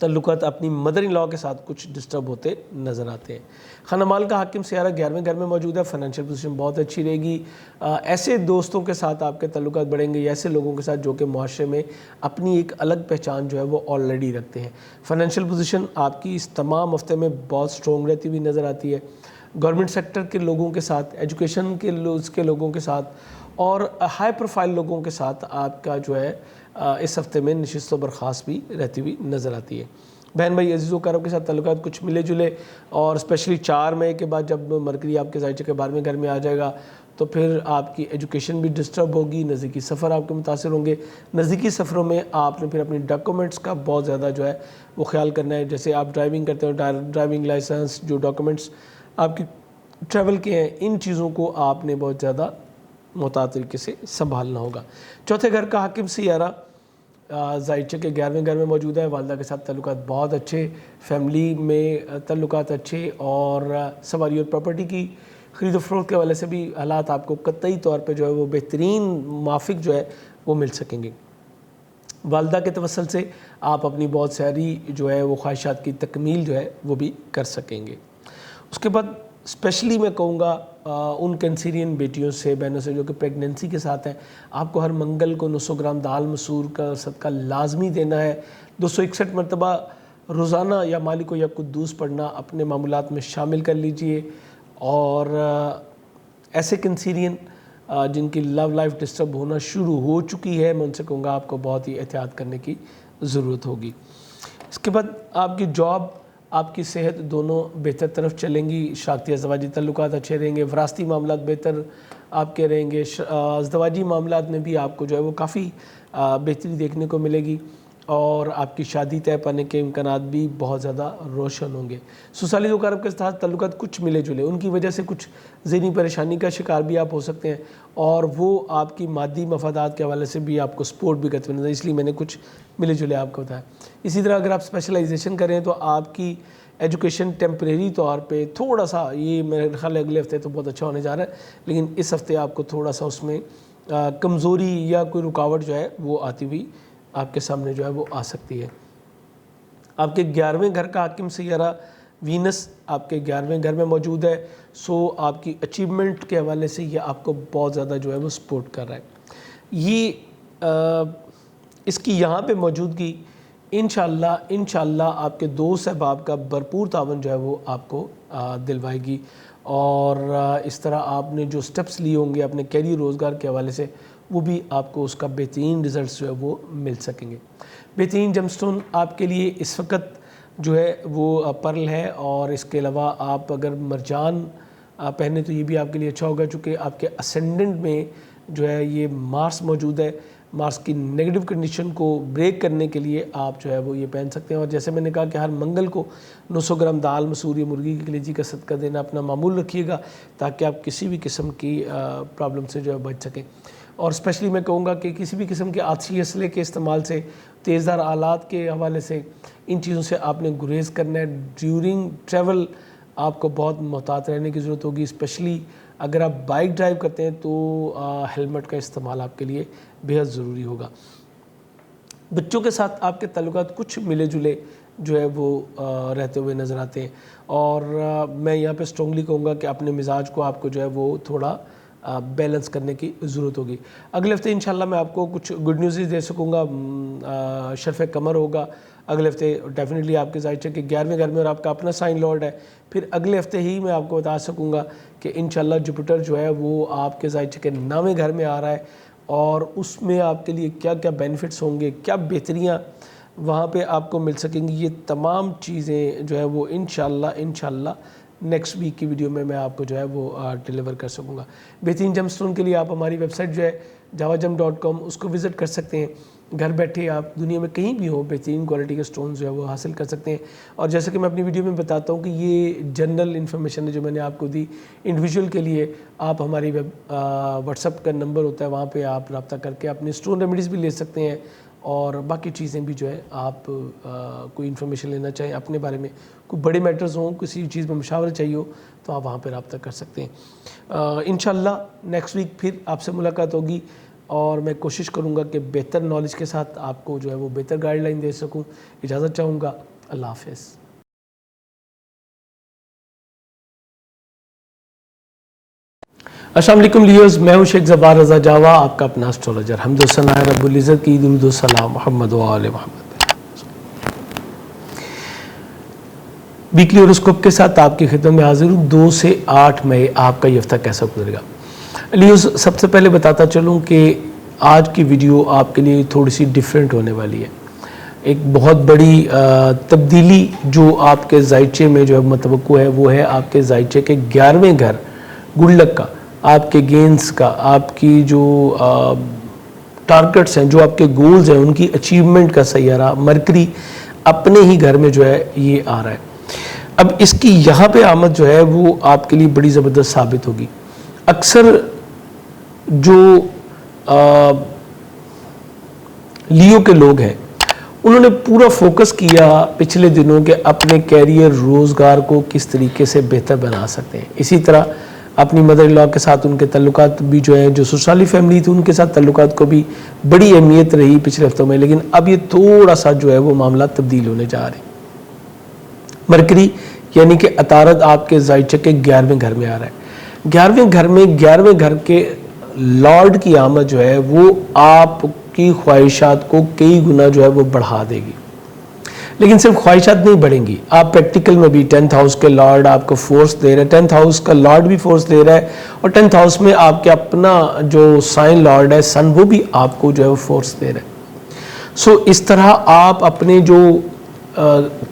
تعلقات اپنی مدر ان لاء کے ساتھ کچھ ڈسٹرب ہوتے نظر آتے ہیں۔ خانہ مال کا حاکم سیارہ 11ویں گھر میں موجود ہے، فائنینشیل پوزیشن بہت اچھی رہے گی۔ ایسے دوستوں کے ساتھ آپ کے تعلقات بڑھیں گے، ایسے لوگوں کے ساتھ جو کہ معاشرے میں اپنی ایک الگ پہچان جو ہے وہ آلریڈی رکھتے ہیں۔ فائنینشیل پوزیشن آپ کی اس تمام ہفتے میں بہت سٹرونگ رہتی ہوئی نظر آتی ہے۔ گورنمنٹ سیکٹر کے لوگوں کے ساتھ، ایجوکیشن کے لوگوں کے ساتھ اور ہائی پروفائل لوگوں کے ساتھ آپ کا جو ہے اس ہفتے میں نشست و برخاست بھی رہتی ہوئی نظر آتی ہے۔ بہن بھائی عزیز و اقارب کے ساتھ تعلقات کچھ ملے جلے، اور اسپیشلی 4 مئی کے بعد جب مرکری آپ کے ظاہر کے 12ویں گھر میں آ جائے گا تو پھر آپ کی ایجوکیشن بھی ڈسٹرب ہوگی، نزدیکی سفر آپ کے متاثر ہوں گے۔ نزدیکی سفروں میں آپ نے پھر اپنی ڈاکومنٹس کا بہت زیادہ جو ہے وہ خیال کرنا ہے، جیسے آپ ڈرائیونگ کرتے ہو، ڈرائیونگ لائسنس، جو ڈاکومنٹس آپ کی ٹریول کے ہیں، ان چیزوں کو آپ نے بہت زیادہ محتاط طریقے سے سنبھالنا ہوگا۔ چوتھے گھر کا حاکم سیارہ ظاہر کے 11ویں گھر میں موجود ہے، والدہ کے ساتھ تعلقات بہت اچھے، فیملی میں تعلقات اچھے، اور سواری اور پراپرٹی کی خرید و فروخت کے حوالے سے بھی حالات آپ کو قطعی طور پہ جو ہے وہ بہترین موافق جو ہے وہ مل سکیں گے۔ والدہ کے توسل سے آپ اپنی بہت ساری جو ہے وہ خواہشات کی تکمیل جو ہے وہ بھی کر سکیں گے۔ اس کے بعد اسپیشلی میں کہوں گا ان کنسیرین بیٹیوں سے، بہنوں سے جو کہ پریگننسی کے ساتھ ہیں، آپ کو ہر منگل کو 900 گرام دال مسور کا صدقہ لازمی دینا ہے۔ 261 مرتبہ روزانہ یا مالک و یا قدوس پڑھنا اپنے معمولات میں شامل کر لیجئے۔ اور ایسے کنسیرین جن کی لو لائف ڈسٹرب ہونا شروع ہو چکی ہے، میں ان سے کہوں گا آپ کو بہت ہی احتیاط کرنے کی ضرورت ہوگی۔ اس کے بعد آپ کی جاب، آپ کی صحت دونوں بہتر طرف چلیں گی، شراکتی ازدواجی تعلقات اچھے رہیں گے، وراثتی معاملات بہتر آپ کے رہیں گے، ازدواجی معاملات میں بھی آپ کو جو ہے وہ کافی بہتری دیکھنے کو ملے گی، اور آپ کی شادی طے پانے کے امکانات بھی بہت زیادہ روشن ہوں گے۔ سسرالی اقارب کے ساتھ تعلقات کچھ ملے جلے، ان کی وجہ سے کچھ ذہنی پریشانی کا شکار بھی آپ ہو سکتے ہیں، اور وہ آپ کی مادی مفادات کے حوالے سے بھی آپ کو سپورٹ بھی کرتے ہیں، اس لیے میں نے کچھ ملے جلے آپ کو بتایا۔ اسی طرح اگر آپ اسپیشلائزیشن کریں تو آپ کی ایجوکیشن ٹیمپریری طور پہ تھوڑا سا، یہ میرے خیال ہے اگلے ہفتے تو بہت اچھا ہونے جا رہا ہے، لیکن اس ہفتے آپ کو تھوڑا سا اس میں کمزوری یا کوئی رکاوٹ جو ہے وہ آتی ہوئی آپ کے سامنے جو ہے وہ آ سکتی ہے۔ آپ کے 11ویں گھر کا حاکم سیارہ وینس آپ کے 11ویں گھر میں موجود ہے، سو آپ کی اچیومنٹ کے حوالے سے یہ آپ کو بہت زیادہ جو ہے وہ سپورٹ کر رہا ہے۔ یہ اس کی یہاں پہ موجودگی انشاءاللہ آپ کے دوست احباب کا بھرپور تعاون جو ہے وہ آپ کو دلوائے گی، اور اس طرح آپ نے جو سٹیپس لیے ہوں گے اپنے کیریئر روزگار کے حوالے سے، وہ بھی آپ کو اس کا بہترین رزلٹس جو ہے وہ مل سکیں گے۔ بہترین جم سٹون آپ کے لیے اس وقت جو ہے وہ پرل ہے، اور اس کے علاوہ آپ اگر مرجان پہنے تو یہ بھی آپ کے لیے اچھا ہوگا، چونکہ آپ کے اسینڈنٹ میں جو ہے یہ مارس موجود ہے۔ مارس کی نیگیٹو کنڈیشن کو بریک کرنے کے لیے آپ جو ہے وہ یہ پہن سکتے ہیں، اور جیسے میں نے کہا کہ ہر منگل کو 900 گرام دال مسور یا مرغی کی کلیجی کا صدقہ دینا اپنا معمول رکھیے گا، تاکہ آپ کسی بھی قسم کی پرابلم سے جو ہے بچ سکیں۔ اور اسپیشلی میں کہوں گا کہ کسی بھی قسم کے آتشی اسلحے کے استعمال سے، تیزدھار آلات کے حوالے سے، ان چیزوں سے آپ نے گریز کرنا ہے۔ ڈیورنگ ٹریول آپ کو بہت محتاط رہنے کی ضرورت ہوگی، اسپیشلی اگر آپ بائک ڈرائیو کرتے ہیں تو ہیلمٹ کا استعمال آپ کے لیے بے حد ضروری ہوگا۔ بچوں کے ساتھ آپ کے تعلقات کچھ ملے جلے جو ہے وہ رہتے ہوئے نظر آتے ہیں، اور میں یہاں پہ اسٹرانگلی کہوں گا کہ اپنے مزاج کو آپ کو جو ہے وہ تھوڑا بیلنس کرنے کی ضرورت ہوگی۔ اگلے ہفتے انشاءاللہ میں آپ کو کچھ گڈ نیوزز دے سکوں گا، شرف قمر ہوگا اگلے ہفتے ڈیفینیٹلی آپ کے ظاہر کہ 11ویں گھر میں، اور آپ کا اپنا سائن لارڈ ہے۔ پھر اگلے ہفتے ہی میں آپ کو بتا سکوں گا کہ انشاءاللہ جوپیٹر جو ہے وہ آپ کے ظاہر کہ 9ویں گھر میں آ رہا ہے، اور اس میں آپ کے لیے کیا کیا بینیفٹس ہوں گے، کیا بہتریاں وہاں پہ آپ کو مل سکیں گی، یہ تمام چیزیں جو ہے وہ انشاءاللہ نیکسٹ ویک کی ویڈیو میں آپ کو جو ہے وہ ڈیلیور کر سکوں گا۔ بہترین جم سٹون کے لیے آپ ہماری ویب سائٹ جو ہے javajam.com اس کو وزٹ کر سکتے ہیں۔ گھر بیٹھے آپ دنیا میں کہیں بھی ہو بہترین کوالٹی کے سٹونز جو ہے وہ حاصل کر سکتے ہیں، اور جیسے کہ میں اپنی ویڈیو میں بتاتا ہوں کہ یہ جنرل انفارمیشن ہے جو میں نے آپ کو دی، انڈیویجول کے لیے آپ ہماری واٹس ایپ کا نمبر ہوتا ہے، وہاں پہ آپ رابطہ کر کے اپنے سٹون ریمیڈیز بھی لے سکتے ہیں، اور باقی چیزیں بھی جو ہے آپ کوئی انفارمیشن لینا چاہیں اپنے بارے میں، کوئی بڑے میٹرز ہوں، کسی چیز میں مشاورہ چاہیے ہو تو آپ وہاں پہ رابطہ کر سکتے ہیں۔ انشاءاللہ نیکسٹ ویک پھر آپ سے ملاقات ہوگی، اور میں کوشش کروں گا کہ بہتر نالج کے ساتھ آپ کو جو ہے وہ بہتر گائیڈ لائن دے سکوں. اجازت چاہوں گا. اللہ حافظ. السلام علیکم لیوز، میں ہوں شیخ زبار رضا جاوا، آپ کا اپنا اسٹرولوجر. حمد و ثنا رب العزت کی، درود و سلام محمد و آل محمد. ویکلی ہوروسکوپ کے ساتھ آپ کی خدمت میں حاضر ہوں. 2 سے 8 مئی آپ کا یہ ہفتہ کیسا گزرے گا. لیوز، سب سے پہلے بتاتا چلوں کہ آج کی ویڈیو آپ کے لیے تھوڑی سی ڈیفرنٹ ہونے والی ہے. ایک بہت بڑی تبدیلی جو آپ کے زائچے میں جو متوقع ہے وہ ہے آپ کے زائچے کے 11ویں گھر گڈ لک کا، آپ کے گینز کا، آپ کی جو ٹارگٹس ہیں، جو آپ کے گولز ہیں، ان کی اچیومنٹ کا سیارہ مرکری اپنے ہی گھر میں جو ہے یہ آ رہا ہے. اب اس کی یہاں پہ آمد جو ہے وہ آپ کے لیے بڑی زبردست ثابت ہوگی. اکثر جو لیو کے لوگ ہیں انہوں نے پورا فوکس کیا پچھلے دنوں کے اپنے کیریئر، روزگار کو کس طریقے سے بہتر بنا سکتے ہیں. اسی طرح اپنی مدر ان لا کے ساتھ ان کے تعلقات بھی جو ہیں، جو سسرالی فیملی تھی ان کے ساتھ تعلقات کو بھی بڑی اہمیت رہی پچھلے ہفتوں میں. لیکن اب یہ تھوڑا سا جو ہے وہ معاملہ تبدیل ہونے جا رہے ہیں. مرکری یعنی کہ عطارد آپ کے زائچے کے 11ویں گھر میں آ رہا ہے. 11ویں گھر میں 11ویں گھر کے لارڈ کی آمد جو ہے وہ آپ کی خواہشات کو کئی گنا جو ہے وہ بڑھا دے گی. لیکن صرف خواہشات نہیں بڑھیں گی، آپ پریکٹیکل میں بھی 10th ہاؤس کے لارڈ آپ کو فورس دے رہے ہیں، 10th ہاؤس کا لارڈ بھی فورس دے رہا ہے، اور 10th ہاؤس میں آپ کے اپنا جو سائن لارڈ ہے سن، وہ بھی آپ کو جو ہے وہ فورس دے رہا ہے. سو اس طرح آپ اپنے جو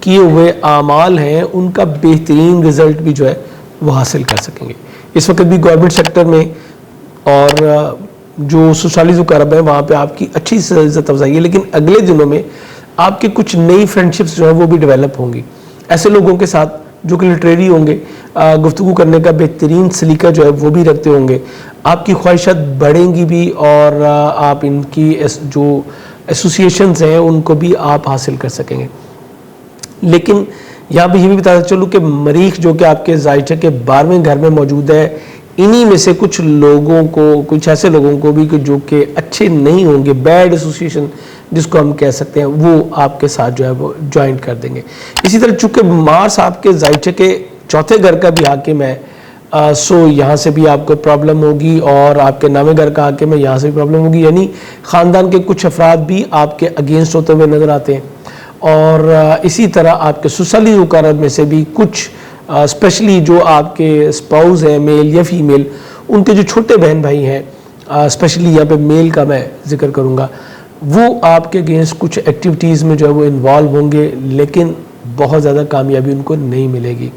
کیے ہوئے اعمال ہیں ان کا بہترین رزلٹ بھی جو ہے وہ حاصل کر سکیں گے. اس وقت بھی گورنمنٹ سیکٹر میں اور جو سسرالی جو کارب ہے وہاں پہ آپ کی اچھی عزت افزائی ہے. لیکن اگلے دنوں میں آپ کے کچھ نئی فرینڈشپس جو ہیں وہ بھی ڈیولپ ہوں گی ایسے لوگوں کے ساتھ جو کہ لٹریری ہوں گے، گفتگو کرنے کا بہترین سلیقہ جو ہے وہ بھی رکھتے ہوں گے. آپ کی خواہشات بڑھیں گی بھی، اور آپ ان کی جو ایسوسیشنز ہیں ان کو بھی آپ حاصل کر سکیں گے. لیکن یہاں پہ یہ بھی بتاتا چلوں کہ مریخ جو کہ آپ کے زائچے کے 12ویں گھر میں موجود ہے، انہی میں سے کچھ لوگوں کو، کچھ ایسے لوگوں کو بھی جو کہ اچھے نہیں ہوں گے، بیڈ ایسوسیشن جس کو ہم کہہ سکتے ہیں، وہ آپ کے ساتھ جو ہے وہ جوائن کر دیں گے. اسی طرح چونکہ مارس آپ کے زائچے کے 4تھے گھر کا بھی حاکم ہے، سو یہاں سے بھی آپ کو پرابلم ہوگی، اور آپ کے 9ویں گھر کا حاکم ہے، یہاں سے بھی پرابلم ہوگی. یعنی خاندان کے کچھ افراد بھی آپ کے اگینسٹ ہوتے ہوئے نظر آتے ہیں. اور اسی طرح آپ کے سسرالی رکارت میں سے بھی کچھ اسپیشلی جو آپ کے اسپاؤز ہیں، میل یا فیمیل، ان کے جو چھوٹے بہن بھائی ہیں، اسپیشلی یہاں پہ میل کا میں ذکر کروں گا، وہ آپ کے اگینسٹ کچھ ایکٹیویٹیز میں جو ہے وہ انوالو ہوں گے، لیکن بہت زیادہ کامیابی ان کو نہیں ملے گی.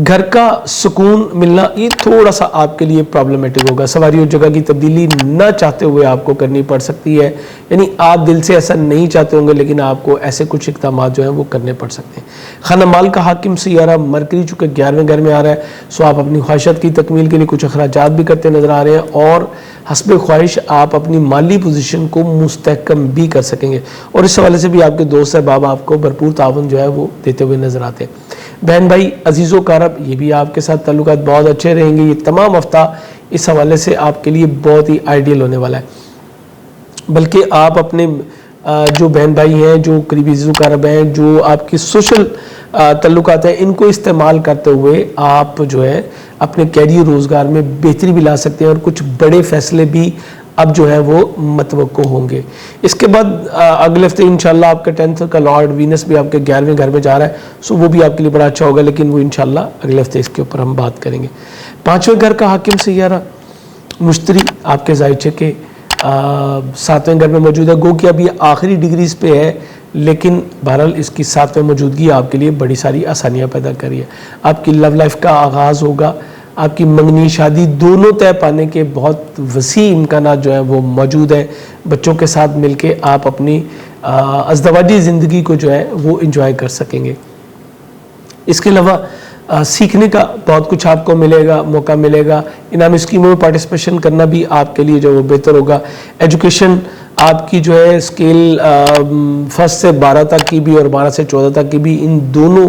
گھر کا سکون ملنا یہ تھوڑا سا آپ کے لیے پرابلمٹک ہوگا. سواری اور جگہ کی تبدیلی نہ چاہتے ہوئے آپ کو کرنی پڑ سکتی ہے. یعنی آپ دل سے ایسا نہیں چاہتے ہوں گے، لیکن آپ کو ایسے کچھ اقدامات جو ہیں وہ کرنے پڑ سکتے ہیں. خانہ مال کا حاکم سیارہ مرکری چونکہ 11ویں گھر میں آ رہا ہے، سو آپ اپنی خواہشات کی تکمیل کے لیے کچھ اخراجات بھی کرتے نظر آ رہے ہیں، اور حسب خواہش آپ اپنی مالی پوزیشن کو مستحکم بھی کر سکیں گے. اور اس حوالے سے بھی آپ کے دوست احباب آپ کو بھرپور تعاون جو ہے وہ دیتے ہوئے نظر آتے ہیں. بہن بھائی عزیز و اقارب، یہ بھی آپ کے ساتھ تعلقات بہت اچھے رہیں گے. یہ تمام ہفتہ اس حوالے سے آپ کے لیے بہت ہی آئیڈیل ہونے والا ہے. بلکہ آپ اپنے جو بہن بھائی ہیں، جو قریبی عزیز و اقارب ہیں، جو آپ کی سوشل تعلقات ہیں، ان کو استعمال کرتے ہوئے آپ جو ہے اپنے کیریئر روزگار میں بہتری بھی لا سکتے ہیں، اور کچھ بڑے فیصلے بھی اب جو ہے وہ متوقع ہوں گے. اس کے بعد اگلے ہفتے انشاءاللہ آپ کے 10th کا لارڈ وینس بھی آپ کے 11ویں گھر میں جا رہا ہے، سو وہ بھی آپ کے لیے بڑا اچھا ہوگا. لیکن وہ انشاءاللہ اگلے ہفتے اس کے اوپر ہم بات کریں گے. 5ویں گھر کا حاکم سیارہ مشتری آپ کے زائچے کے 7ویں گھر میں موجود ہے. گو کہ اب یہ آخری ڈگریز پہ ہے، لیکن بہرحال اس کی 7ویں موجودگی آپ کے لیے بڑی ساری آسانیاں پیدا کر رہی ہے. آپ کی لو لائف کا آغاز ہوگا. آپ کی منگنی شادی دونوں طے پانے کے بہت وسیع امکانات جو ہیں وہ موجود ہیں. بچوں کے ساتھ مل کے آپ اپنی ازدواجی زندگی کو جو ہے وہ انجوائے کر سکیں گے. اس کے علاوہ سیکھنے کا بہت کچھ آپ کو ملے گا، موقع ملے گا. انعامی اسکیموں میں پارٹیسپیشن کرنا بھی آپ کے لیے جو وہ بہتر ہوگا. ایجوکیشن آپ کی جو ہے اسکیل 1 سے 12 تک کی بھی اور 12 سے 14 تک کی بھی، ان دونوں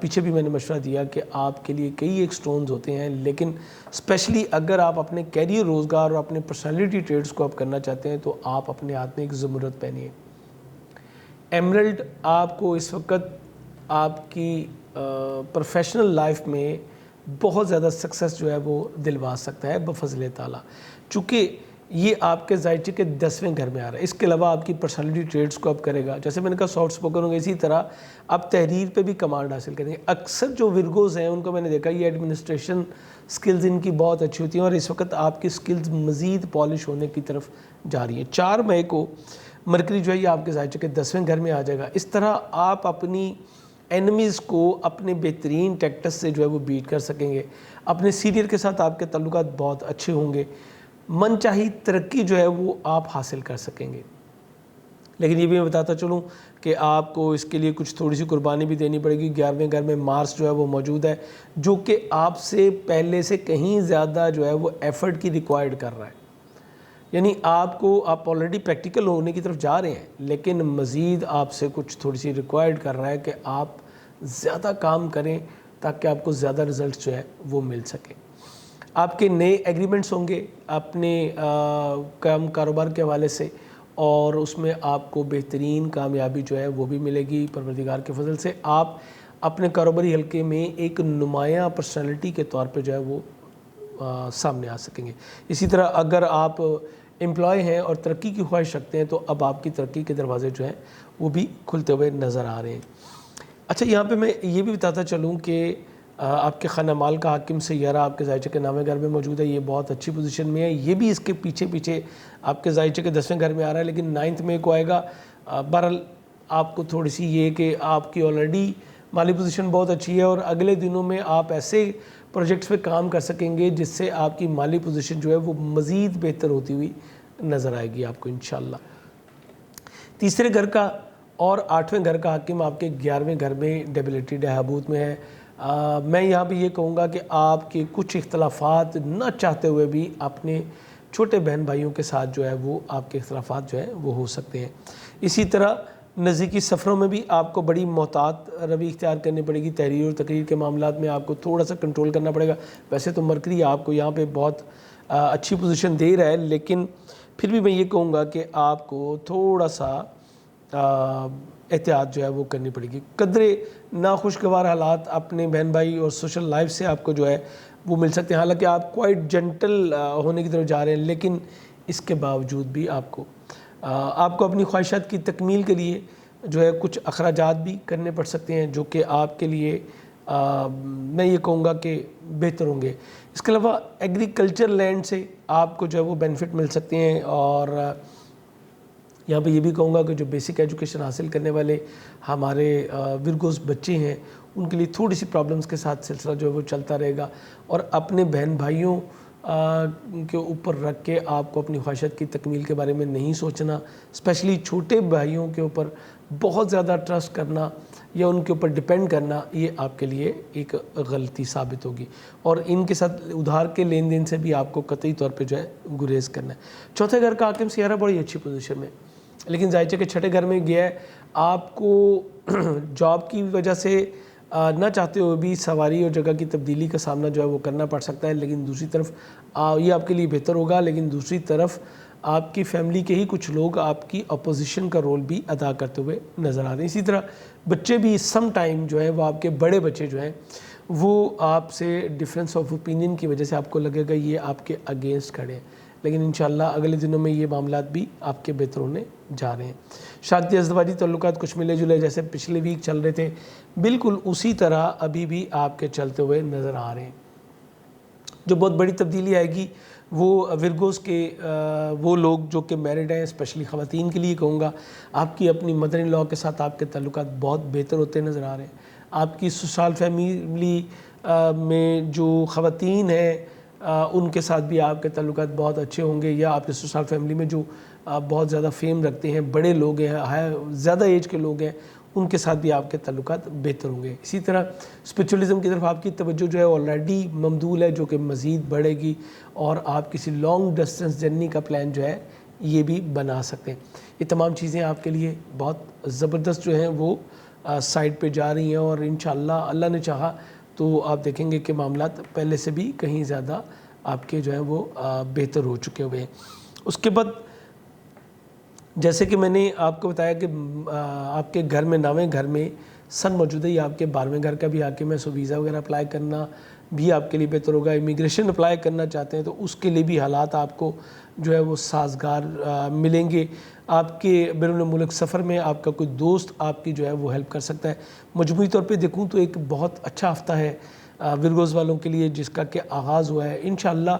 پیچھے بھی میں نے مشورہ دیا کہ آپ کے لیے کئی ایک سٹونز ہوتے ہیں، لیکن اسپیشلی اگر آپ اپنے کیریئر، روزگار اور اپنے پرسنالٹی ٹریٹس کو آپ کرنا چاہتے ہیں تو آپ اپنے ہاتھ میں ایک زمرد پہنیے۔ ایمرلڈ آپ کو اس وقت آپ کی پروفیشنل لائف میں بہت زیادہ سکسس جو ہے وہ دلوا سکتا ہے بفضل تعالیٰ، چونکہ یہ آپ کے ذائچے کے 10ویں گھر میں آ رہا ہے۔ اس کے علاوہ آپ کی پرسنالٹی ٹریٹس کو آپ کرے گا، جیسے میں نے کہا سافٹ اسپوکن ہوں گے، اسی طرح آپ تحریر پہ بھی کمانڈ حاصل کریں گے۔ اکثر جو ورگوز ہیں ان کو میں نے دیکھا یہ ایڈمنسٹریشن سکلز ان کی بہت اچھی ہوتی ہیں، اور اس وقت آپ کی سکلز مزید پالش ہونے کی طرف جا رہی ہیں۔ 4 مئی کو مرکری جو ہے یہ آپ کے ذائچے کے 10ویں گھر میں آ جائے گا۔ اس طرح آپ اپنی اینمیز کو اپنے بہترین ٹیکٹس سے جو ہے وہ بیٹ کر سکیں گے۔ اپنے سینئر کے ساتھ آپ کے تعلقات بہت اچھے ہوں گے، من چاہی ترقی جو ہے وہ آپ حاصل کر سکیں گے۔ لیکن یہ بھی میں بتاتا چلوں کہ آپ کو اس کے لیے کچھ تھوڑی سی قربانی بھی دینی پڑے گی۔ 11ویں گھر میں مارس جو ہے وہ موجود ہے، جو کہ آپ سے پہلے سے کہیں زیادہ جو ہے وہ ایفرٹ کی ریکوائرڈ کر رہا ہے، یعنی آپ آلریڈی پریکٹیکل ہونے کی طرف جا رہے ہیں، لیکن مزید آپ سے کچھ تھوڑی سی ریکوائرڈ کر رہا ہے کہ آپ زیادہ کام کریں تاکہ آپ کو زیادہ رزلٹس جو ہے وہ مل سکیں۔ آپ کے نئے ایگریمنٹس ہوں گے اپنے کاروبار کے حوالے سے، اور اس میں آپ کو بہترین کامیابی جو ہے وہ بھی ملے گی پروردگار کے فضل سے۔ آپ اپنے کاروباری حلقے میں ایک نمایاں پرسنالٹی کے طور پہ جو ہے وہ سامنے آ سکیں گے۔ اسی طرح اگر آپ امپلائی ہیں اور ترقی کی خواہش رکھتے ہیں تو اب آپ کی ترقی کے دروازے جو ہیں وہ بھی کھلتے ہوئے نظر آ رہے ہیں۔ اچھا، یہاں پہ میں یہ بھی بتاتا چلوں کہ آپ کے خانہ مال کا حاکم سیارہ آپ کے ذائچے کے 9ویں گھر میں موجود ہے، یہ بہت اچھی پوزیشن میں ہے، یہ بھی اس کے پیچھے آپ کے ذائچے کے 10ویں گھر میں آ رہا ہے، لیکن 9 مئی کو آئے گا۔ بہرحال آپ کو تھوڑی سی یہ کہ آپ کی آلریڈی مالی پوزیشن بہت اچھی ہے، اور اگلے دنوں میں آپ ایسے پروجیکٹس پہ کام کر سکیں گے جس سے آپ کی مالی پوزیشن جو ہے وہ مزید بہتر ہوتی ہوئی نظر آئے گی آپ کو انشاءاللہ۔ تیسرے گھر کا اور 8ویں گھر کا حاکم آپ کے 11ویں گھر میں ڈیبلٹی ڈہابوت میں ہے۔ میں یہاں پہ یہ کہوں گا کہ آپ کے کچھ اختلافات نہ چاہتے ہوئے بھی اپنے چھوٹے بہن بھائیوں کے ساتھ جو ہے وہ آپ کے اختلافات جو ہیں وہ ہو سکتے ہیں۔ اسی طرح نزدیکی سفروں میں بھی آپ کو بڑی محتاط روی اختیار کرنی پڑے گی۔ تحریر اور تقریر کے معاملات میں آپ کو تھوڑا سا کنٹرول کرنا پڑے گا۔ ویسے تو مرکری آپ کو یہاں پہ بہت اچھی پوزیشن دے رہا ہے، لیکن پھر بھی میں یہ کہوں گا کہ آپ کو تھوڑا سا احتیاط جو ہے وہ کرنی پڑے گی۔ قدرے ناخوشگوار حالات اپنے بہن بھائی اور سوشل لائف سے آپ کو جو ہے وہ مل سکتے ہیں، حالانکہ آپ کوائٹ جنٹل ہونے کی طرف جا رہے ہیں، لیکن اس کے باوجود بھی آپ کو اپنی خواہشات کی تکمیل کے لیے جو ہے کچھ اخراجات بھی کرنے پڑ سکتے ہیں، جو کہ آپ کے لیے میں یہ کہوں گا کہ بہتر ہوں گے۔ اس کے علاوہ ایگریکلچر لینڈ سے آپ کو جو ہے وہ بینیفٹ مل سکتے ہیں، اور یہاں پہ یہ بھی کہوں گا کہ جو بیسک ایجوکیشن حاصل کرنے والے ہمارے ورگوز بچے ہیں ان کے لیے تھوڑی سی پرابلمس کے ساتھ سلسلہ جو ہے وہ چلتا رہے گا، اور اپنے بہن بھائیوں کے اوپر رکھ کے آپ کو اپنی خواہشات کی تکمیل کے بارے میں نہیں سوچنا، اسپیشلی چھوٹے بھائیوں کے اوپر بہت زیادہ ٹرسٹ کرنا یا ان کے اوپر ڈپینڈ کرنا، یہ آپ کے لیے ایک غلطی ثابت ہوگی، اور ان کے ساتھ ادھار کے لین دین سے بھی آپ کو قطعی طور پہ جو ہے گریز کرنا ہے۔ چوتھے گھر کا حاکم سیارہ بڑی اچھی پوزیشن میں، لیکن ذائچے کے 6 گھر میں گیا ہے۔ آپ کو جاب کی وجہ سے نہ چاہتے ہوئے بھی سواری اور جگہ کی تبدیلی کا سامنا جو ہے وہ کرنا پڑ سکتا ہے، لیکن دوسری طرف یہ آپ کے لیے بہتر ہوگا، لیکن دوسری طرف آپ کی فیملی کے ہی کچھ لوگ آپ کی اپوزیشن کا رول بھی ادا کرتے ہوئے نظر آ رہے ہیں۔ اسی طرح بچے بھی سم ٹائم جو ہے وہ آپ کے بڑے بچے جو ہیں وہ آپ سے ڈفرینس آف اوپینین کی وجہ سے آپ کو لگے گا یہ آپ کے اگینسٹ کھڑے ہیں، لیکن انشاءاللہ اگلے دنوں میں یہ معاملات بھی آپ کے بہتر ہونے جا رہے ہیں۔ شادی ازدواجی تعلقات کچھ ملے جلے جیسے پچھلے ویک چل رہے تھے، بالکل اسی طرح ابھی بھی آپ کے چلتے ہوئے نظر آ رہے ہیں۔ جو بہت بڑی تبدیلی آئے گی وہ ورگوز کے وہ لوگ جو کہ میرڈ ہیں، اسپیشلی خواتین کے لیے کہوں گا، آپ کی اپنی مدر ان لاء کے ساتھ آپ کے تعلقات بہت بہتر ہوتے نظر آ رہے ہیں۔ آپ کی سسرال فیملی میں جو خواتین ہیں ان کے ساتھ بھی آپ کے تعلقات بہت اچھے ہوں گے، یا آپ کے سسرال فیملی میں جو بہت زیادہ فیم رکھتے ہیں، بڑے لوگ ہیں، زیادہ ایج کے لوگ ہیں، ان کے ساتھ بھی آپ کے تعلقات بہتر ہوں گے۔ اسی طرح اسپرچولیزم کی طرف آپ کی توجہ جو ہے آلریڈی ممدول ہے، جو کہ مزید بڑھے گی، اور آپ کسی لانگ ڈسٹینس جرنی کا پلان جو ہے یہ بھی بنا سکتے ہیں۔ یہ تمام چیزیں آپ کے لیے بہت زبردست جو ہیں وہ سائڈ پہ جا رہی ہیں، اور انشاءاللہ اللہ نے چاہا تو آپ دیکھیں گے کہ معاملات پہلے سے بھی کہیں زیادہ آپ کے جو ہے وہ بہتر ہو چکے ہوئے ہیں۔ اس کے بعد جیسے کہ میں نے آپ کو بتایا کہ آپ کے گھر میں، نویں گھر میں سن موجود ہے، یہ آپ کے 12ویں گھر کا بھی حاکم ہے، سو ویزا وغیرہ اپلائی کرنا بھی آپ کے لیے بہتر ہوگا۔ امیگریشن اپلائی کرنا چاہتے ہیں تو اس کے لیے بھی حالات آپ کو جو ہے وہ سازگار ملیں گے۔ آپ کے بیرون ملک سفر میں آپ کا کوئی دوست آپ کی جو ہے وہ ہیلپ کر سکتا ہے۔ مجموعی طور پہ دیکھوں تو ایک بہت اچھا ہفتہ ہے ورگوز والوں کے لیے، جس کا کہ آغاز ہوا ہے۔ انشاءاللہ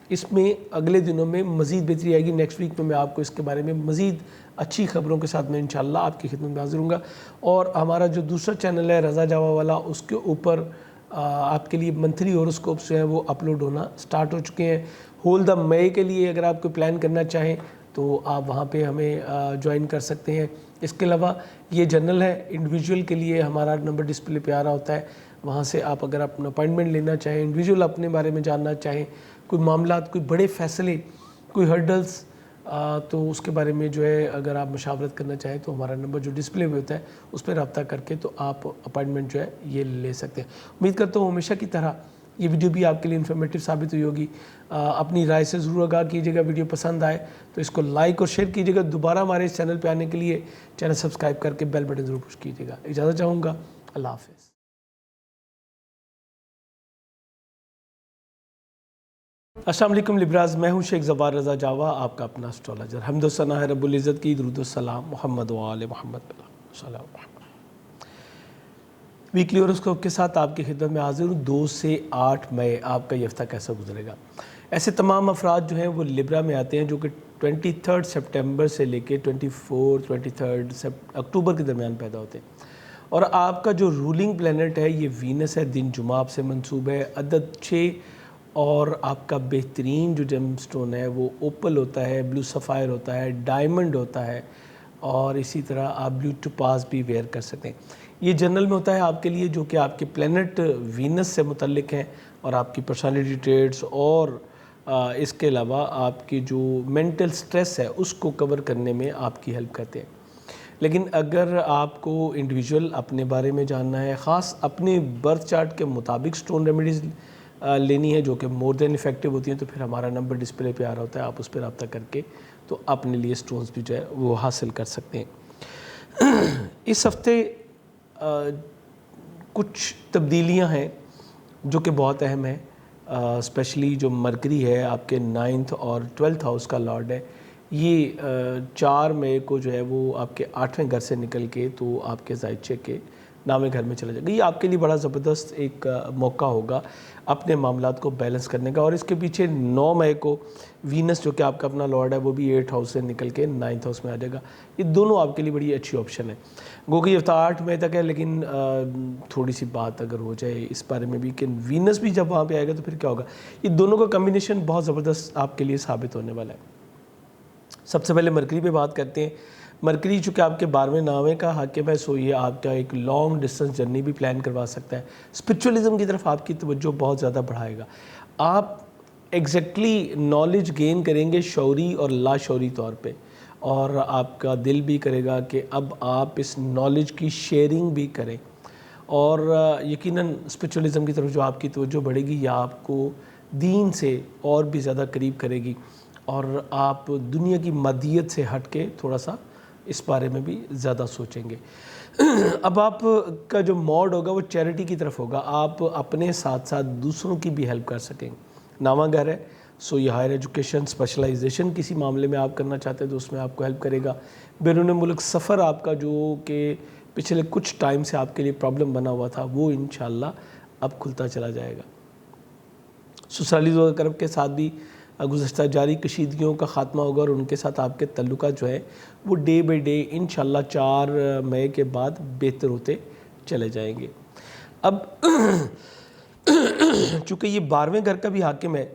اس میں اگلے دنوں میں مزید بہتری آئے گی۔ نیکسٹ ویک میں آپ کو اس کے بارے میں مزید اچھی خبروں کے ساتھ میں انشاءاللہ آپ کی خدمت میں حاضر ہوں گا۔ اور ہمارا جو دوسرا چینل ہے رضا جاوا والا، اس کے اوپر آپ کے لیے منتھلی ہورosکوپس جو ہیں وہ اپلوڈ ہونا سٹارٹ ہو چکے ہیں۔ ہول دا مئی کے لیے اگر آپ کو پلان کرنا چاہیں تو آپ وہاں پہ ہمیں جوائن کر سکتے ہیں۔ اس کے علاوہ یہ جنرل ہے، انڈیویجول کے لیے ہمارا نمبر ڈسپلے پہ آ رہا ہوتا ہے، وہاں سے آپ اگر اپنا اپائنٹمنٹ لینا چاہیں، انڈیویجول اپنے بارے میں جاننا چاہیں، کوئی معاملات، کوئی بڑے فیصلے، کوئی ہرڈلز، تو اس کے بارے میں جو ہے اگر آپ مشاورت کرنا چاہیں تو ہمارا نمبر جو ڈسپلے پہ ہوتا ہے اس پہ رابطہ کر کے تو آپ اپائنٹمنٹ جو ہے یہ لے سکتے ہیں۔ امید کرتا ہوں ہمیشہ کی طرح یہ ویڈیو بھی آپ کے لیے انفارمیٹیو ثابت ہوئی ہوگی۔ اپنی رائے سے ضرور آگاہ کیجیے گا، ویڈیو پسند آئے تو اس کو لائک اور شیئر کیجیے گا۔ دوبارہ ہمارے اس چینل پہ آنے کے لیے چینل سبسکرائب کر کے بیل بٹن ضرور پش کیجیے گا۔ اجازت چاہوں گا، اللہ حافظ۔ السلام علیکم لیبراز، میں ہوں شیخ زوار رضا جاوا، آپ کا اپنا اسٹرالوجر۔ حمد و ثنا ہے رب العزت کی، درود و سلام محمد و آل محمد صلی اللہ علیہ وسلم۔ ویکلی ہورosکوپ کے ساتھ آپ کی خدمت میں حاضر ہوں۔ 2 سے 8 مئی آپ کا یہ ہفتہ کیسا گزرے گا؟ ایسے تمام افراد جو ہیں وہ لیبرا میں آتے ہیں جو کہ 23 سپٹمبر سے لے کے 23 اکتوبر کے درمیان پیدا ہوتے ہیں، اور آپ کا جو رولنگ پلینٹ ہے یہ وینس ہے۔ دن جمعہ آپ سے منسوب ہے، عدد 6، اور آپ کا بہترین جو جیم سٹون ہے وہ اوپل ہوتا ہے، بلو سفائر ہوتا ہے، ڈائمنڈ ہوتا ہے، اور اسی طرح آپ بلو ٹوپاز بھی ویئر کر سکتے ہیں۔ یہ جنرل میں ہوتا ہے آپ کے لیے، جو کہ آپ کے پلینٹ وینس سے متعلق ہیں، اور آپ کی پرسنالٹی ٹریٹس اور اس کے علاوہ آپ کی جو مینٹل سٹریس ہے اس کو کور کرنے میں آپ کی ہیلپ کرتے ہیں۔ لیکن اگر آپ کو انڈیویجول اپنے بارے میں جاننا ہے، خاص اپنے برتھ چارٹ کے مطابق سٹون ریمیڈیز لینی ہے جو کہ مور دین افیکٹو ہوتی ہیں، تو پھر ہمارا نمبر ڈسپلے پہ آ رہا ہوتا ہے، آپ اس پہ رابطہ کر کے تو اپنے لیے سٹونز بھی جو ہے وہ حاصل کر سکتے ہیں۔ اس ہفتے کچھ تبدیلیاں ہیں جو کہ بہت اہم ہیں، اسپیشلی جو مرکری ہے آپ کے 9th اور 12th ہاؤس کا لارڈ ہے، یہ 4 مئی کو جو ہے وہ آپ کے 8ویں گھر سے نکل کے تو آپ کے ذائچے کے 9ویں گھر میں چلا جائے گا۔ یہ آپ کے لیے بڑا زبردست ایک موقع ہوگا اپنے معاملات کو بیلنس کرنے کا، اور اس کے پیچھے 9 مئی کو وینس جو کہ آپ کا اپنا لارڈ ہے وہ بھی 8th ہاؤس سے نکل کے 9th ہاؤس میں آ جائے گا۔ یہ دونوں آپ کے لیے بڑی اچھی آپشن ہے۔ گو کہ یہ ہفتہ 8 مئی تک ہے، لیکن تھوڑی سی بات اگر ہو جائے اس بارے میں بھی کہ وینس بھی جب وہاں پہ آئے گا تو پھر کیا ہوگا، یہ دونوں کا کمبینیشن بہت زبردست آپ کے لیے ثابت ہونے والا ہے۔ سب سے پہلے مرکری پہ بات کرتے ہیں۔ مرکری چونکہ آپ کے 12ویں نامے کا حاکم ہے، سو یہ آپ کا ایک لانگ ڈسٹنس جرنی بھی پلان کروا سکتا ہے۔ اسپرچولیزم کی طرف آپ کی توجہ بہت زیادہ بڑھائے گا۔ آپ ایگزیکٹلی نالج گین کریں گے شعوری اور لاشعوری طور پہ، اور آپ کا دل بھی کرے گا کہ اب آپ اس نالج کی شیئرنگ بھی کریں، اور یقیناً اسپرچولیزم کی طرف جو آپ کی توجہ بڑھے گی، یا آپ کو دین سے اور بھی زیادہ قریب کرے گی، اور آپ دنیا کی مادیت سے ہٹ کے تھوڑا سا اس بارے میں بھی زیادہ سوچیں گے۔ اب آپ کا جو موڈ ہوگا وہ چیریٹی کی طرف ہوگا، آپ اپنے ساتھ ساتھ دوسروں کی بھی ہیلپ کر سکیں گے۔ 9واں گھر ہے، سو یہ ہائر ایجوکیشن، اسپیشلائزیشن کسی معاملے میں آپ کرنا چاہتے ہیں تو اس میں آپ کو ہیلپ کرے گا۔ بیرون ملک سفر آپ کا جو کہ پچھلے کچھ ٹائم سے آپ کے لیے پرابلم بنا ہوا تھا وہ انشاءاللہ اب کھلتا چلا جائے گا۔ سسرالی و اقرب کے ساتھ بھی گزشتہ جاری کشیدگیوں کا خاتمہ ہوگا، اور ان کے ساتھ آپ کے تعلقات جو ہیں وہ ڈے بائی ڈے انشاءاللہ 4 مئی کے بعد بہتر ہوتے چلے جائیں گے۔ اب چونکہ یہ 12ویں گھر کا بھی حاکم ہے،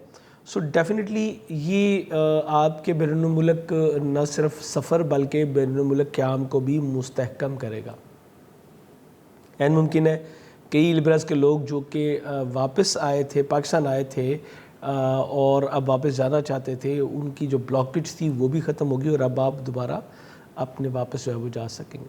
سو ڈیفینیٹلی یہ آپ کے بیرون ملک نہ صرف سفر بلکہ بیرون ملک قیام کو بھی مستحکم کرے گا۔ این ممکن ہے کئی لیبراز کے لوگ جو کہ واپس آئے تھے، پاکستان آئے تھے اور اب واپس جانا چاہتے تھے، ان کی جو بلاکیج تھی وہ بھی ختم ہوگی، اور اب آپ دوبارہ اپنے واپس جو ہے وہ جا سکیں گے۔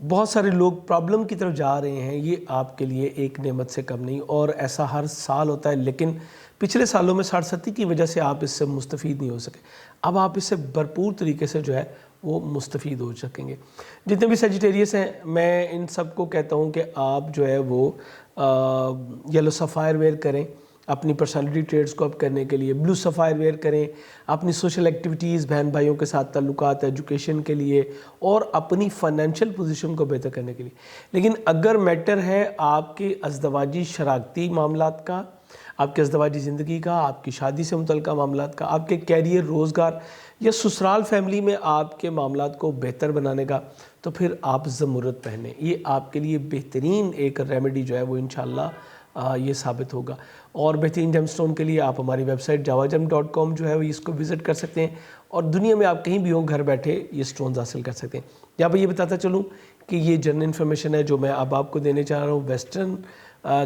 بہت سارے لوگ پرابلم کی طرف جا رہے ہیں، یہ آپ کے لیے ایک نعمت سے کم نہیں، اور ایسا ہر سال ہوتا ہے، لیکن پچھلے سالوں میں 60-70 کی وجہ سے آپ اس سے مستفید نہیں ہو سکے۔ اب آپ اس سے بھرپور طریقے سے جو ہے وہ مستفید ہو سکیں گے۔ جتنے بھی سیجیٹیریس ہیں، میں ان سب کو کہتا ہوں کہ آپ جو ہے وہ یلو سفائر ویئر کریں اپنی پرسنالٹی ٹریٹس کو اپ کرنے کے لیے، بلو سفائر ویئر کریں اپنی سوشل ایکٹیویٹیز، بہن بھائیوں کے ساتھ تعلقات، ایجوکیشن کے لیے، اور اپنی فائنینشیل پوزیشن کو بہتر کرنے کے لیے۔ لیکن اگر میٹر ہے آپ کے ازدواجی شراکتی معاملات کا، آپ کے ازدواجی زندگی کا، آپ کی شادی سے متعلقہ معاملات کا، آپ کے کیریئر، روزگار یا سسرال فیملی میں آپ کے معاملات کو بہتر بنانے کا، تو پھر آپ زمرد پہنیں۔ یہ آپ کے لیے بہترین ایک ریمیڈی جو ہے وہ انشاءاللہ یہ ثابت ہوگا۔ اور بہترین جیم سٹون کے لیے آپ ہماری ویب سائٹ javagem.com جو ہے وہ اس کو وزٹ کر سکتے ہیں، اور دنیا میں آپ کہیں بھی ہوں گھر بیٹھے یہ سٹونز حاصل کر سکتے ہیں۔ یہاں پہ یہ بتاتا چلوں کہ یہ جنرل انفارمیشن ہے جو میں اب آپ کو دینے چاہ رہا ہوں، ویسٹرن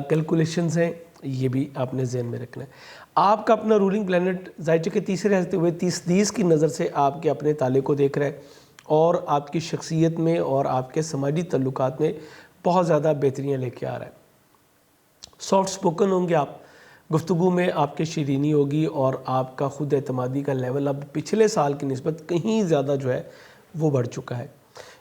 کیلکولیشنز ہیں، یہ بھی آپ نے ذہن میں رکھنا ہے۔ آپ کا اپنا رولنگ پلانٹ ظاہر کے تیسرے رہتے ہوئے 30 کی نظر سے آپ کے اپنے تالے کو دیکھ رہا ہے، اور آپ کی شخصیت میں اور آپ کے سماجی تعلقات میں بہت زیادہ بہتریاں لے کے آ رہا ہے۔ سافٹ سپوکن ہوں گے آپ، گفتگو میں آپ کی شیرینی ہوگی، اور آپ کا خود اعتمادی کا لیول اب پچھلے سال کی نسبت کہیں زیادہ جو ہے وہ بڑھ چکا ہے۔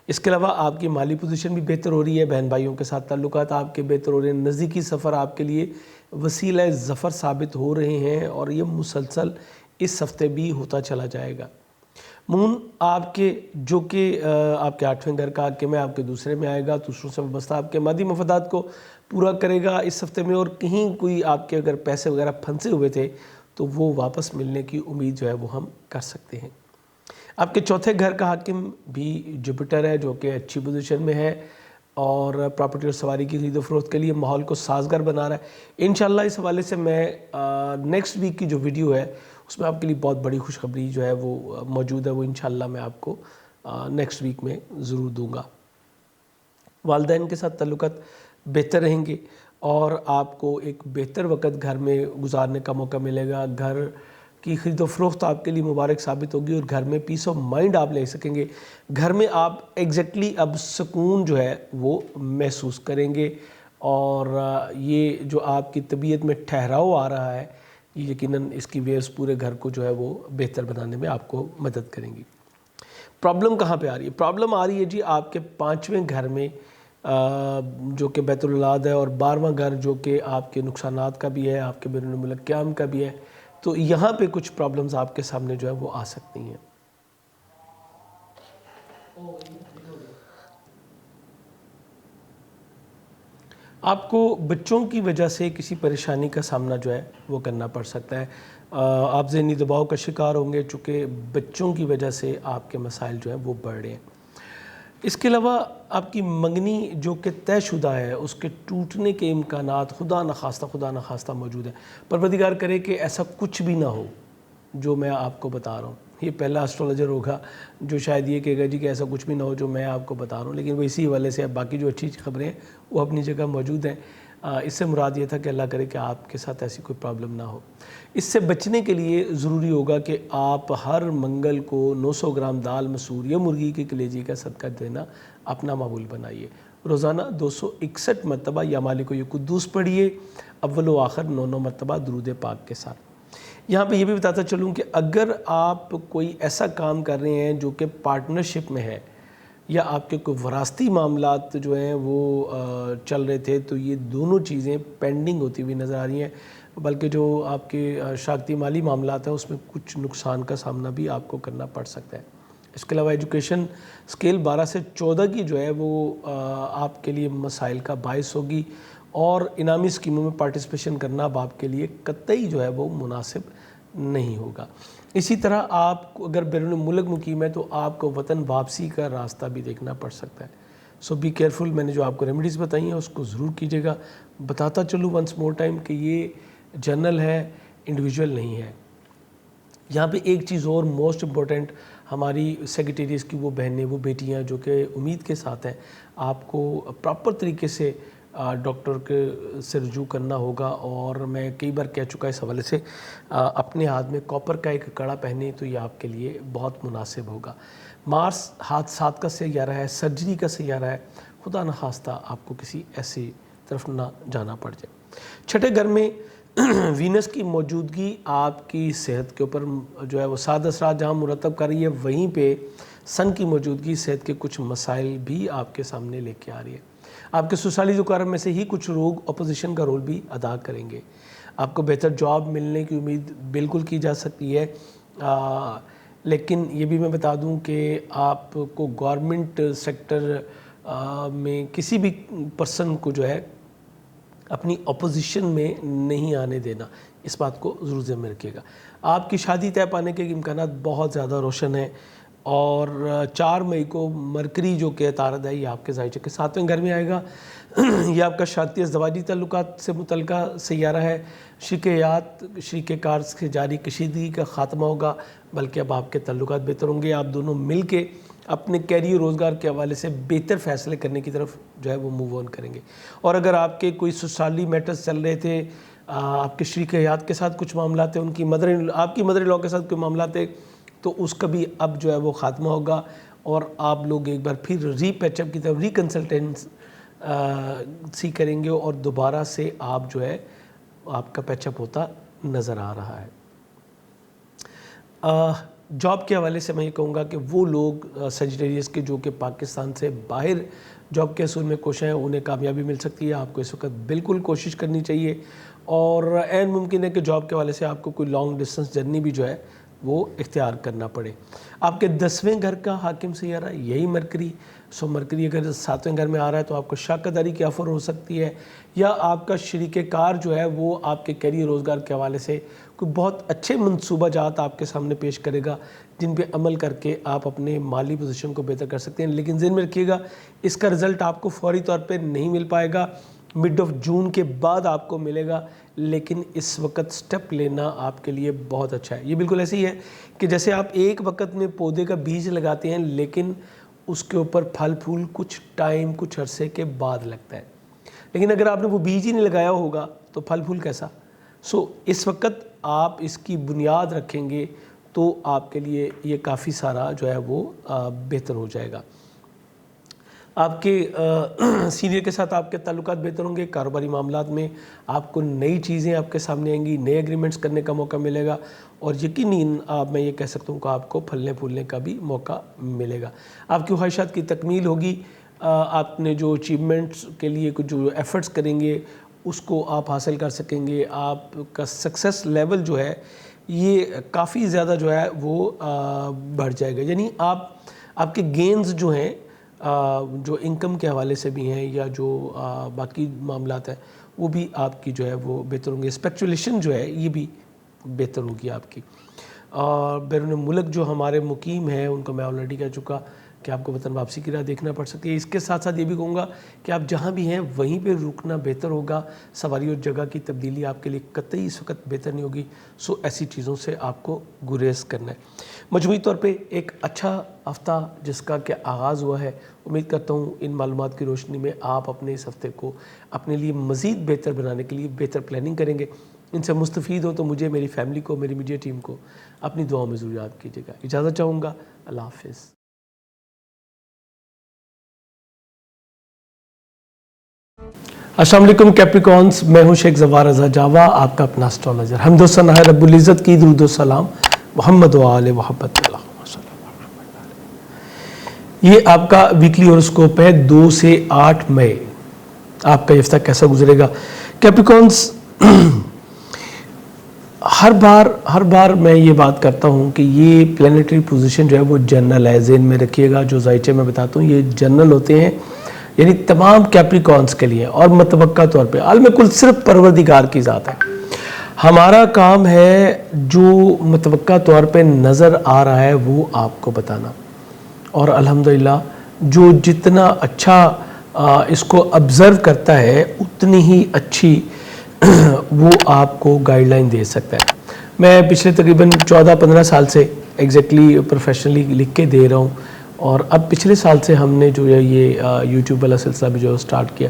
اس کے علاوہ آپ کی مالی پوزیشن بھی بہتر ہو رہی ہے، بہن بھائیوں کے ساتھ تعلقات آپ کے بہتر ہو رہے ہیں، نزدیکی سفر آپ کے لیے وسیلہ ظفر ثابت ہو رہے ہیں، اور یہ مسلسل اس ہفتے بھی ہوتا چلا جائے گا۔ مون آپ کے جو کہ آپ کے 8ویں گھر کا حاکم ہے، آپ کے دوسرے میں آئے گا، دوسروں سے وابستہ آپ کے مادی مفادات کو پورا کرے گا اس ہفتے میں، اور کہیں کوئی آپ کے اگر پیسے وغیرہ پھنسے ہوئے تھے تو وہ واپس ملنے کی امید جو ہے وہ ہم کر سکتے ہیں۔ آپ کے 4تھے گھر کا حاکم بھی جوپیٹر ہے جو کہ اچھی پوزیشن میں ہے، اور پراپرٹی اور سواری کی خرید و فروخت کے لیے ماحول کو سازگار بنا رہا ہے۔ انشاءاللہ اس حوالے سے میں نیکسٹ ویک کی جو ویڈیو ہے اس میں آپ کے لیے بہت بڑی خوشخبری جو ہے وہ موجود ہے، وہ انشاءاللہ میں آپ کو نیکسٹ ویک میں ضرور دوں گا۔ والدین کے ساتھ تعلقات بہتر رہیں گے، اور آپ کو ایک بہتر وقت گھر میں گزارنے کا موقع ملے گا۔ گھر کی خرید و فروخت آپ کے لیے مبارک ثابت ہوگی، اور گھر میں پیس آف مائنڈ آپ لے سکیں گے۔ گھر میں آپ ایگزیکٹلی اب سکون جو ہے وہ محسوس کریں گے، اور یہ جو آپ کی طبیعت میں ٹھہراؤ آ رہا ہے، یہ یقیناً اس کی ویوز پورے گھر کو جو ہے وہ بہتر بنانے میں آپ کو مدد کریں گی۔ پرابلم کہاں پہ آ رہی ہے؟ پرابلم آ رہی ہے جی آپ کے 5ویں گھر میں، جو کہ بیت الاولاد ہے، اور 12واں گھر جو کہ آپ کے نقصانات کا بھی ہے، آپ کے بیرون ملک قیام کا بھی ہے، تو یہاں پہ کچھ پرابلمز آپ کے سامنے جو ہے وہ آ سکتی ہیں۔ آپ کو بچوں کی وجہ سے کسی پریشانی کا سامنا جو ہے وہ کرنا پڑ سکتا ہے۔ آپ ذہنی دباؤ کا شکار ہوں گے، چونکہ بچوں کی وجہ سے آپ کے مسائل جو ہیں وہ بڑھ رہے ہیں۔ اس کے علاوہ آپ کی منگنی جو کہ طے شدہ ہے، اس کے ٹوٹنے کے امکانات خدا نخواستہ موجود ہیں۔ پروردگار کرے کہ ایسا کچھ بھی نہ ہو جو میں آپ کو بتا رہا ہوں۔ یہ پہلا اسٹرولوجر ہوگا جو شاید یہ کہے گا جی کہ ایسا کچھ بھی نہ ہو جو میں آپ کو بتا رہا ہوں، لیکن وہ اسی حوالے سے باقی جو اچھی خبریں ہیں وہ اپنی جگہ موجود ہیں۔ اس سے مراد یہ تھا کہ اللہ کرے کہ آپ کے ساتھ ایسی کوئی پرابلم نہ ہو۔ اس سے بچنے کے لیے ضروری ہوگا کہ آپ ہر منگل کو 900 گرام دال مسور یا مرغی کے کلیجی کا صدقہ دینا اپنا معمول بنائیے۔ روزانہ 261 مرتبہ یا مالک و قدوس پڑھیے، اول و آخر 9 مرتبہ درود پاک کے ساتھ۔ یہاں پہ یہ بھی بتاتا چلوں کہ اگر آپ کوئی ایسا کام کر رہے ہیں جو کہ پارٹنرشپ میں ہے، یا آپ کے کوئی وراثتی معاملات جو ہیں وہ چل رہے تھے، تو یہ دونوں چیزیں پینڈنگ ہوتی ہوئی نظر آ رہی ہیں، بلکہ جو آپ کے شراکتی مالی معاملات ہیں اس میں کچھ نقصان کا سامنا بھی آپ کو کرنا پڑ سکتا ہے۔ اس کے علاوہ ایجوکیشن اسکیل 12 سے 14 کی جو ہے وہ آپ کے لیے مسائل کا باعث ہوگی، اور انعامی اسکیموں میں پارٹیسپیشن کرنا اب آپ کے لیے قطعی جو ہے وہ مناسب نہیں ہوگا۔ اسی طرح آپ کو اگر بیرون ملک مقیم ہے تو آپ کو وطن واپسی کا راستہ بھی دیکھنا پڑ سکتا ہے۔ سو بی کیئرفل، میں نے جو آپ کو ریمیڈیز بتائی ہیں اس کو ضرور کیجیے گا۔ بتاتا چلوں ونس مور ٹائم کہ یہ جنرل ہے، انڈیویجول نہیں ہے۔ یہاں پہ ایک چیز اور موسٹ امپورٹنٹ، ہماری سیکریٹریز کی وہ بہنیں، وہ بیٹیاں جو کہ امید کے ساتھ ہیں، آپ کو پراپر طریقے سے ڈاکٹر کے سے رجوع کرنا ہوگا، اور میں کئی بار کہہ چکا اس حوالے سے اپنے ہاتھ میں کاپر کا ایک کڑا پہنے تو یہ آپ کے لیے بہت مناسب ہوگا۔ مارس حادثات کا سیارہ ہے، سرجری کا سیارہ ہے، خدا نخواستہ آپ کو کسی ایسی طرف نہ جانا پڑ جائے۔ چھٹے گھر میں وینس کی موجودگی آپ کی صحت کے اوپر جو ہے وہ سات اثرات جہاں مرتب کر رہی ہے، وہیں پہ سن کی موجودگی صحت کے کچھ مسائل بھی آپ کے سامنے لے کے آ رہی ہے۔ آپ کے سسرالی ذکارم میں سے ہی کچھ لوگ اپوزیشن کا رول بھی ادا کریں گے۔ آپ کو بہتر جاب ملنے کی امید بالکل کی جا سکتی ہے، لیکن یہ بھی میں بتا دوں کہ آپ کو گورنمنٹ سیکٹر میں کسی بھی پرسن کو جو ہے اپنی اپوزیشن میں نہیں آنے دینا، اس بات کو ضرور ذہن میں رکھیے گا۔ آپ کی شادی طے پانے کے امکانات بہت زیادہ روشن ہیں، اور 4 مئی کو مرکری جو کہ عطارد ہے یہ آپ کے ذائچے کے 7ویں گھر میں آئے گا۔ یہ آپ کا شادی ازدواجی تعلقات سے متعلقہ سیارہ ہے۔ شریک حیات، شریک کار سے جاری کشیدگی کا خاتمہ ہوگا، بلکہ اب آپ کے تعلقات بہتر ہوں گے۔ آپ دونوں مل کے اپنے کیریئر روزگار کے حوالے سے بہتر فیصلے کرنے کی طرف جو ہے وہ موو آن کریں گے۔ اور اگر آپ کے کوئی سسرالی میٹرز چل رہے تھے، آپ کے شریک حیات کے ساتھ کچھ معاملات ہیں، آپ کی مدر ان لا کے ساتھ کوئی معاملات ہیں، تو اس کا بھی اب جو ہے وہ خاتمہ ہوگا، اور آپ لوگ ایک بار پھر ری پیچ اپ کی طرف ریکنسلٹنسی کریں گے، اور دوبارہ سے آپ جو ہے آپ کا پیچ اپ ہوتا نظر آ رہا ہے۔ جاب کے حوالے سے میں یہ کہوں گا کہ وہ لوگ سیجیٹیریس کے جو کہ پاکستان سے باہر جاب کے حصول میں کوشاں ہیں، انہیں کامیابی مل سکتی ہے۔ آپ کو اس وقت بالکل کوشش کرنی چاہیے، اور عین ممکن ہے کہ جاب کے حوالے سے آپ کو کوئی لانگ ڈسٹنس جرنی بھی جو ہے وہ اختیار کرنا پڑے۔ آپ کے 10ویں گھر کا حاکم سیارہ یہی مرکری، مرکری اگر 7ویں گھر میں آ رہا ہے تو آپ کو شراکت داری کی آفر ہو سکتی ہے، یا آپ کا شریک کار جو ہے وہ آپ کے کیریئر روزگار کے حوالے سے کوئی بہت اچھے منصوبہ جات آپ کے سامنے پیش کرے گا، جن پہ عمل کر کے آپ اپنے مالی پوزیشن کو بہتر کر سکتے ہیں۔ لیکن ذہن میں رکھیے گا اس کا رزلٹ آپ کو فوری طور پہ نہیں مل پائے گا، مڈ آف جون کے بعد آپ کو ملے گا، لیکن اس وقت سٹیپ لینا آپ کے لیے بہت اچھا ہے۔ یہ بالکل ایسے ہی ہے کہ جیسے آپ ایک وقت میں پودے کا بیج لگاتے ہیں، لیکن اس کے اوپر پھل پھول کچھ ٹائم، کچھ عرصے کے بعد لگتا ہے، لیکن اگر آپ نے وہ بیج ہی نہیں لگایا ہوگا تو پھل پھول کیسا؟ اس وقت آپ اس کی بنیاد رکھیں گے تو آپ کے لیے یہ کافی سارا جو ہے وہ بہتر ہو جائے گا۔ آپ کے سینئر کے ساتھ آپ کے تعلقات بہتر ہوں گے۔ کاروباری معاملات میں آپ کو نئی چیزیں آپ کے سامنے آئیں گی، نئے ایگریمنٹس کرنے کا موقع ملے گا، اور یقیناً میں یہ کہہ سکتا ہوں کہ آپ کو پھلنے پھولنے کا بھی موقع ملے گا۔ آپ کی خواہشات کی تکمیل ہوگی۔ آپ نے جو اچیومنٹس کے لیے کچھ جو ایفرٹس کریں گے اس کو آپ حاصل کر سکیں گے۔ آپ کا سکسیس لیول جو ہے یہ کافی زیادہ جو ہے وہ بڑھ جائے گا، یعنی آپ کے گینز جو ہیں جو انکم کے حوالے سے بھی ہیں یا جو باقی معاملات ہیں وہ بھی آپ کی جو ہے وہ بہتر ہوں گے۔ اسپیکچولیشن جو ہے یہ بھی بہتر ہوگی آپ کی۔ اور بیرون ملک جو ہمارے مقیم ہیں ان کو میں آلریڈی کہہ چکا کہ آپ کو وطن واپسی کی راہ دیکھنا پڑ سکتی ہے۔ اس کے ساتھ ساتھ یہ بھی کہوں گا کہ آپ جہاں بھی ہیں وہیں پہ رکنا بہتر ہوگا۔ سواری اور جگہ کی تبدیلی آپ کے لیے قطعی اس وقت بہتر نہیں ہوگی، ایسی چیزوں سے آپ کو گریز کرنا ہے۔ مجموعی طور پہ ایک اچھا ہفتہ جس کا کہ آغاز ہوا ہے، امید کرتا ہوں ان معلومات کی روشنی میں آپ اپنے اس ہفتے کو اپنے لیے مزید بہتر بنانے کے لیے بہتر پلاننگ کریں گے۔ ان سے مستفید ہو تو مجھے، میری فیملی کو، میری میڈیا ٹیم کو اپنی دعاؤں میں ضرور یاد کیجیے گا۔ اجازت چاہوں گا، اللہ حافظ۔ السلام علیکم کیپریکونس، میں ہوں شیخ زوار رضا جاوا، آپ کا اپنا اسٹرالوجر۔ حمد و ثنا ہے رب العزت کی، درود و سلام محمد و آل محبت اللہ۔ یہ آپ کا ویکلی ہوراسکوپ ہے 2 سے 8 مئی۔ آپ کا ہفتہ کیسا گزرے گا؟ کیپریکونس، ہر بار میں یہ بات کرتا ہوں کہ یہ پلانیٹری پوزیشن جو ہے وہ جنرل ہے، ذہن میں رکھیے گا۔ جو ذائچے میں بتاتا ہوں یہ جنرل ہوتے ہیں، یعنی تمام کیپریکونس کے لیے، اور متوقع طور پہ عالم کل صرف پروردگار کی ذات ہے۔ ہمارا کام ہے جو متوقع طور پہ نظر آ رہا ہے وہ آپ کو بتانا، اور الحمدللہ جو جتنا اچھا اس کو آبزرو کرتا ہے اتنی ہی اچھی وہ آپ کو گائیڈ لائن دے سکتا ہے۔ میں پچھلے تقریباً 14-15 سال سے ایگزیکٹلی پروفیشنلی لکھ کے دے رہا ہوں، اور اب پچھلے سال سے ہم نے جو ہے یہ یوٹیوب والا سلسلہ بھی جو سٹارٹ کیا۔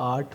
8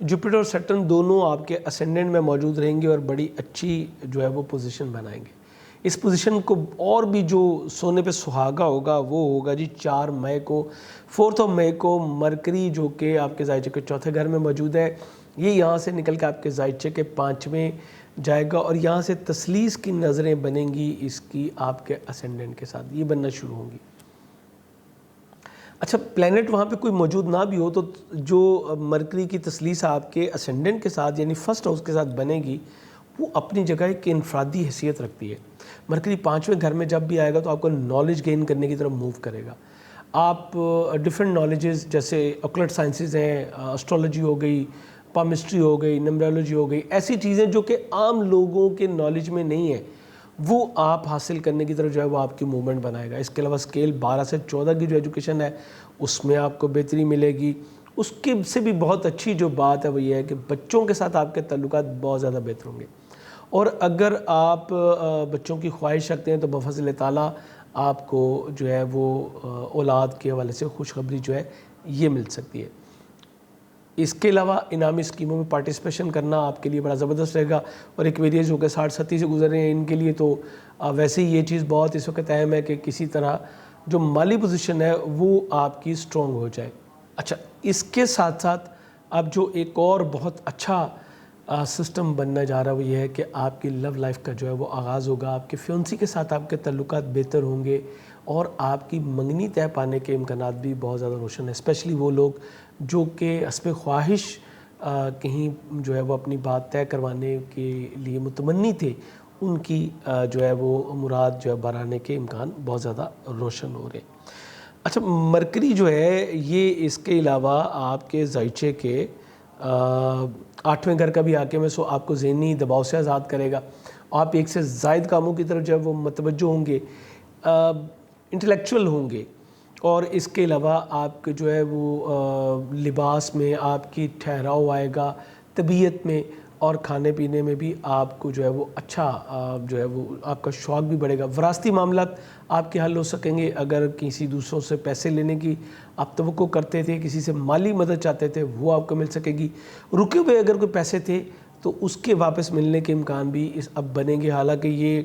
جوپیٹر اور سیٹرن دونوں آپ کے اسینڈنٹ میں موجود رہیں گے اور بڑی اچھی جو ہے وہ پوزیشن بنائیں گے. اس پوزیشن کو اور بھی جو سونے پہ سہاگا ہوگا وہ ہوگا جی 4 مئی کو. 4 مئی کو مرکری جو کہ آپ کے زائچے کے چوتھے گھر میں موجود ہے، یہ یہاں سے نکل کے آپ کے زائچے کے 5ویں جائے گا اور یہاں سے تثلیث کی نظریں بنیں گی اس کی آپ کے اسینڈنٹ کے ساتھ، یہ بننا شروع ہوں گی. اچھا پلینٹ وہاں پہ کوئی موجود نہ بھی ہو تو جو مرکری کی تثلیث آپ کے اسینڈنٹ کے ساتھ یعنی فرسٹ ہاؤس کے ساتھ بنے گی وہ اپنی جگہ ایک انفرادی حیثیت رکھتی ہے. مرکری 5ویں گھر میں جب بھی آئے گا تو آپ کو نالج گین کرنے کی طرف موو کرے گا. آپ ڈفرینٹ نالجز جیسے آکلٹ سائنسز ہیں، اسٹرالوجی ہو گئی، پامسٹری ہو گئی، نمبرولوجی ہو گئی، ایسی چیزیں جو کہ عام لوگوں کے نالج میں نہیں ہیں وہ آپ حاصل کرنے کی طرف جو ہے وہ آپ کی موومنٹ بنائے گا. اس کے علاوہ اسکیل 12 سے 14 کی جو ایجوکیشن ہے اس میں آپ کو بہتری ملے گی. اس کے سے بھی بہت اچھی جو بات ہے وہ یہ ہے کہ بچوں کے ساتھ آپ کے تعلقات بہت زیادہ بہتر ہوں گے. اور اگر آپ بچوں کی خواہش رکھتے ہیں تو بفضل تعالیٰ آپ کو جو ہے وہ اولاد کے حوالے سے خوشخبری جو ہے یہ مل سکتی ہے. اس کے علاوہ انعامی اسکیموں میں پارٹیسپیشن کرنا آپ کے لیے بڑا زبردست رہے گا. اور ایک ویریئرز جو کہ 60-37 سے گزر رہے ہیں ان کے لیے تو ویسے ہی یہ چیز بہت اس وقت اہم ہے کہ کسی طرح جو مالی پوزیشن ہے وہ آپ کی سٹرونگ ہو جائے. اچھا اس کے ساتھ ساتھ اب جو ایک اور بہت اچھا سسٹم بننا جا رہا ہے وہ یہ ہے کہ آپ کی لو لائف کا جو ہے وہ آغاز ہوگا. آپ کے فیونسی کے ساتھ آپ کے تعلقات بہتر ہوں گے اور آپ کی منگنی طے پانے کے امکانات بھی بہت زیادہ روشن ہیں. اسپیشلی وہ لوگ جو کہ حسب خواہش کہیں جو ہے وہ اپنی بات طے کروانے کے لیے متمنی تھے ان کی جو ہے وہ مراد جو ہے برانے کے امکان بہت زیادہ روشن ہو رہے ہیں. اچھا مرکری جو ہے یہ اس کے علاوہ آپ کے زائچے کے 8ویں گھر کا بھی حاکم ہے، سو آپ کو ذہنی دباؤ سے آزاد کرے گا. آپ ایک سے زائد کاموں کی طرف جو ہے وہ متوجہ ہوں گے، انٹلیکچوئل ہوں گے. اور اس کے علاوہ آپ کے جو ہے وہ لباس میں آپ کی ٹھہراؤ آئے گا، طبیعت میں اور کھانے پینے میں بھی آپ کو جو ہے وہ اچھا جو ہے وہ آپ کا شوق بھی بڑھے گا. وراثتی معاملات آپ کے حل ہو سکیں گے. اگر کسی دوسروں سے پیسے لینے کی آپ توقع کرتے تھے، کسی سے مالی مدد چاہتے تھے، وہ آپ کو مل سکے گی. رکے ہوئے اگر کوئی پیسے تھے تو اس کے واپس ملنے کے امکان بھی اب بنیں گے. حالانکہ یہ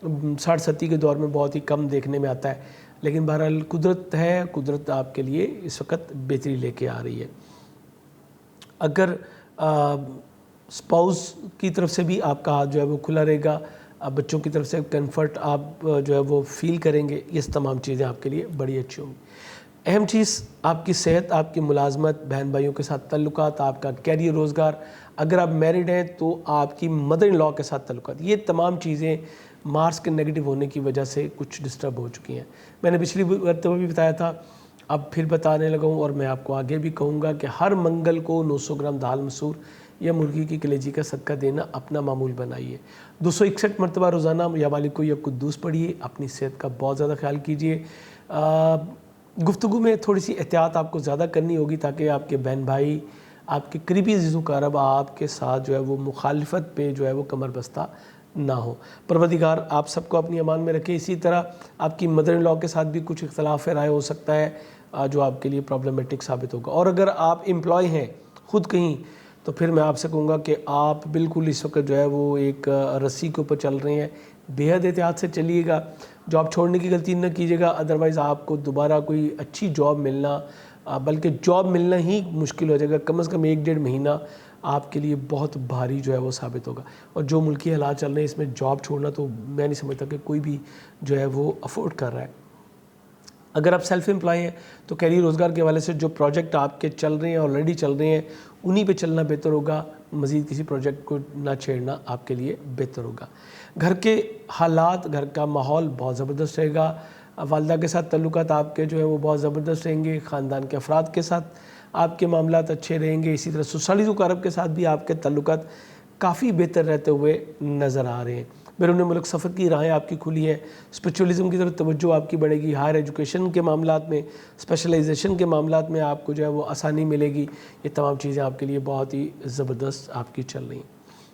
60-70 کے دور میں بہت ہی کم دیکھنے میں آتا ہے، لیکن بہرحال قدرت ہے، قدرت آپ کے لیے اس وقت بہتری لے کے آ رہی ہے. اگر سپاؤس کی طرف سے بھی آپ کا ہاتھ جو ہے وہ کھلا رہے گا، بچوں کی طرف سے کمفرٹ آپ جو ہے وہ فیل کریں گے. یہ تمام چیزیں آپ کے لیے بڑی اچھی ہوں گی. اہم چیز آپ کی صحت، آپ کی ملازمت، بہن بھائیوں کے ساتھ تعلقات، آپ کا کیریئر، روزگار. اگر آپ میرڈ ہیں تو آپ کی مدر ان لا کے ساتھ تعلقات. یہ تمام چیزیں مارس کے نیگیٹو ہونے کی وجہ سے کچھ ڈسٹرب ہو چکی ہیں. میں نے پچھلی مرتبہ بھی بتایا تھا، اب پھر بتانے لگا ہوں اور میں آپ کو آگے بھی کہوں گا کہ ہر منگل کو 900 گرام دال مسور یا مرغی کی کلیجی کا صدقہ دینا اپنا معمول بنائیے. 261 مرتبہ روزانہ یا مالک کو یا قدوس پڑھیے. اپنی صحت کا بہت زیادہ خیال کیجیے. گفتگو میں تھوڑی سی احتیاط آپ کو زیادہ کرنی ہوگی تاکہ آپ کے بہن بھائی، آپ کے قریبی عزیز و اقارب آپ کے ساتھ جو ہے وہ مخالفت پہ جو ہے وہ کمر بستہ نہ ہو. پروردگار آپ سب کو اپنی امان میں رکھے. اسی طرح آپ کی مدر ان لا کے ساتھ بھی کچھ اختلاف رائے ہو سکتا ہے جو آپ کے لیے پرابلمٹک ثابت ہوگا. اور اگر آپ امپلائی ہیں خود کہیں تو پھر میں آپ سے کہوں گا کہ آپ بالکل اس وقت جو ہے وہ ایک رسی کے اوپر چل رہے ہیں. بے حد احتیاط سے چلیے گا. جاب چھوڑنے کی غلطی نہ کیجیے گا، ادروائز آپ کو دوبارہ کوئی اچھی جاب ملنا، بلکہ جاب ملنا ہی مشکل ہو جائے گا. کم از کم 1-1.5 مہینہ آپ کے لیے بہت بھاری جو ہے وہ ثابت ہوگا. اور جو ملکی حالات چل رہے ہیں اس میں جاب چھوڑنا تو میں نہیں سمجھتا کہ کوئی بھی جو ہے وہ افورڈ کر رہا ہے. اگر آپ سیلف امپلائی ہیں تو کیریئر روزگار کے حوالے سے جو پروجیکٹ آپ کے چل رہے ہیں، آلریڈی چل رہے ہیں، انہی پہ چلنا بہتر ہوگا. مزید کسی پروجیکٹ کو نہ چھیڑنا آپ کے لیے بہتر ہوگا. گھر کے حالات، گھر کا ماحول بہت زبردست رہے گا. والدہ کے ساتھ تعلقات آپ کے جو ہے وہ بہت زبردست رہیں گے. خاندان کے افراد کے ساتھ آپ کے معاملات اچھے رہیں گے. اسی طرح سسرالی اقارب کے ساتھ بھی آپ کے تعلقات کافی بہتر رہتے ہوئے نظر آ رہے ہیں. بیرون ملک سفر کی راہیں آپ کی کھلی ہیں. اسپرچولیزم کی طرف توجہ آپ کی بڑھے گی. ہائر ایجوکیشن کے معاملات میں، اسپیشلائزیشن کے معاملات میں آپ کو جو ہے وہ آسانی ملے گی. یہ تمام چیزیں آپ کے لیے بہت ہی زبردست آپ کی چل رہی ہیں.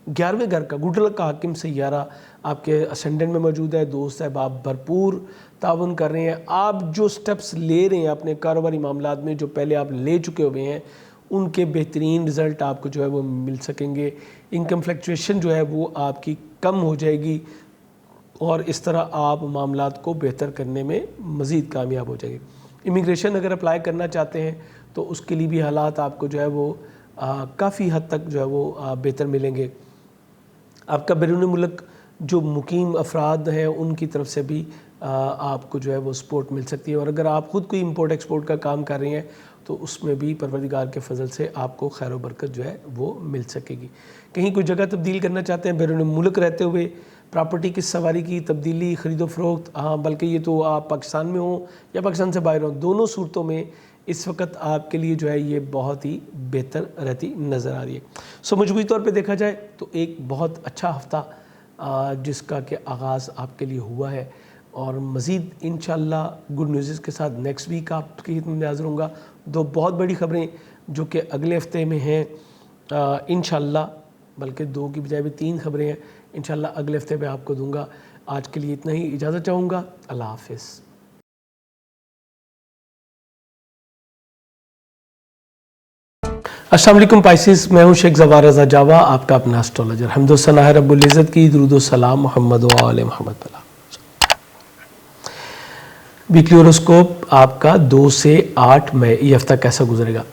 11ویں گھر کا گڈ لک کا حاکم سیارہ آپ کے اسینڈنٹ میں موجود ہے. دوست صاحب آپ بھرپور تعاون کر رہے ہیں. آپ جو سٹیپس لے رہے ہیں اپنے کاروباری معاملات میں، جو پہلے آپ لے چکے ہوئے ہیں، ان کے بہترین رزلٹ آپ کو جو ہے وہ مل سکیں گے. انکم فلیکچویشن جو ہے وہ آپ کی کم ہو جائے گی اور اس طرح آپ معاملات کو بہتر کرنے میں مزید کامیاب ہو جائیں گے. امیگریشن اگر اپلائی کرنا چاہتے ہیں تو اس کے لیے بھی حالات آپ کو جو ہے وہ کافی حد تک جو ہے وہ بہتر ملیں گے. آپ کا بیرون ملک جو مقیم افراد ہیں ان کی طرف سے بھی آپ کو جو ہے وہ سپورٹ مل سکتی ہے. اور اگر آپ خود کوئی امپورٹ ایکسپورٹ کا کام کر رہے ہیں تو اس میں بھی پروردگار کے فضل سے آپ کو خیر و برکت جو ہے وہ مل سکے گی. کہیں کوئی جگہ تبدیل کرنا چاہتے ہیں بیرون ملک رہتے ہوئے، پراپرٹی کی سواری کی تبدیلی، خرید و فروخت، ہاں بلکہ یہ تو آپ پاکستان میں ہوں یا پاکستان سے باہر ہوں، دونوں صورتوں میں اس وقت آپ کے لیے جو ہے یہ بہت ہی بہتر رہتی نظر آ رہی ہے. مجموعی طور پہ دیکھا جائے تو ایک بہت اچھا ہفتہ جس کا کہ آغاز آپ کے لیے ہوا ہے، اور مزید انشاءاللہ گڈ نیوزز کے ساتھ نیکسٹ ویک آپ کی خدمت میں حاضر ہوں گا. دو بہت بڑی خبریں جو کہ اگلے ہفتے میں ہیں انشاءاللہ، بلکہ 2 کی بجائے بھی 3 خبریں ہیں انشاءاللہ اگلے ہفتے میں آپ کو دوں گا. آج کے لیے اتنا ہی، اجازت چاہوں گا. اللہ حافظ. السلام علیکم پائسیز، میں ہوں شیخ زوار رضا جاوا، آپ کا اپنا اسٹرالوجر. حمد و ثنا ہے رب العزت کی، درود و سلام محمد و آل محمد. ویکلی ہوروسکوپ آپ کا 2 سے 8 مئی یہ ہفتہ کیسا گزرے گا.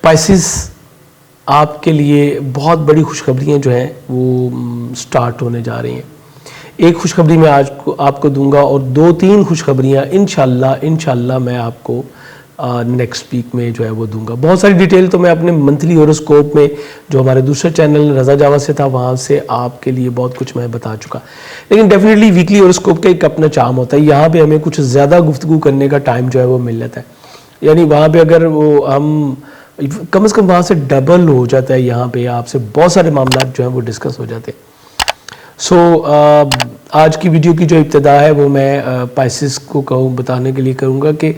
پائسیز، آپ کے لیے بہت بڑی خوشخبریاں جو ہیں وہ سٹارٹ ہونے جا رہی ہیں. ایک خوشخبری میں آج آپ کو دوں گا اور 2-3 خوشخبریاں انشاءاللہ میں آپ کو نیکسٹ ویک میں جو ہے وہ دوں گا. بہت ساری ڈیٹیل تو میں اپنے منتھلی ہوروسکوپ میں جو ہمارے دوسرے چینل رضا جاوا سے تھا وہاں سے آپ کے لیے بہت کچھ میں بتا چکا، لیکن ڈیفینیٹلی ویکلی ہوروسکوپ کا ایک اپنا چارم ہوتا ہے. یہاں پہ ہمیں کچھ زیادہ گفتگو کرنے کا ٹائم جو ہے وہ مل جاتا ہے. یعنی وہاں پہ اگر وہ ہم کم از کم وہاں سے ڈبل ہو جاتا ہے، یہاں پہ آپ سے بہت سارے معاملات جو ہیں وہ ڈسکس ہو جاتے ہیں. آج کی ویڈیو کی جو ابتدا ہے وہ میں پائسس کو بتانے کے لیے کروں گا کہ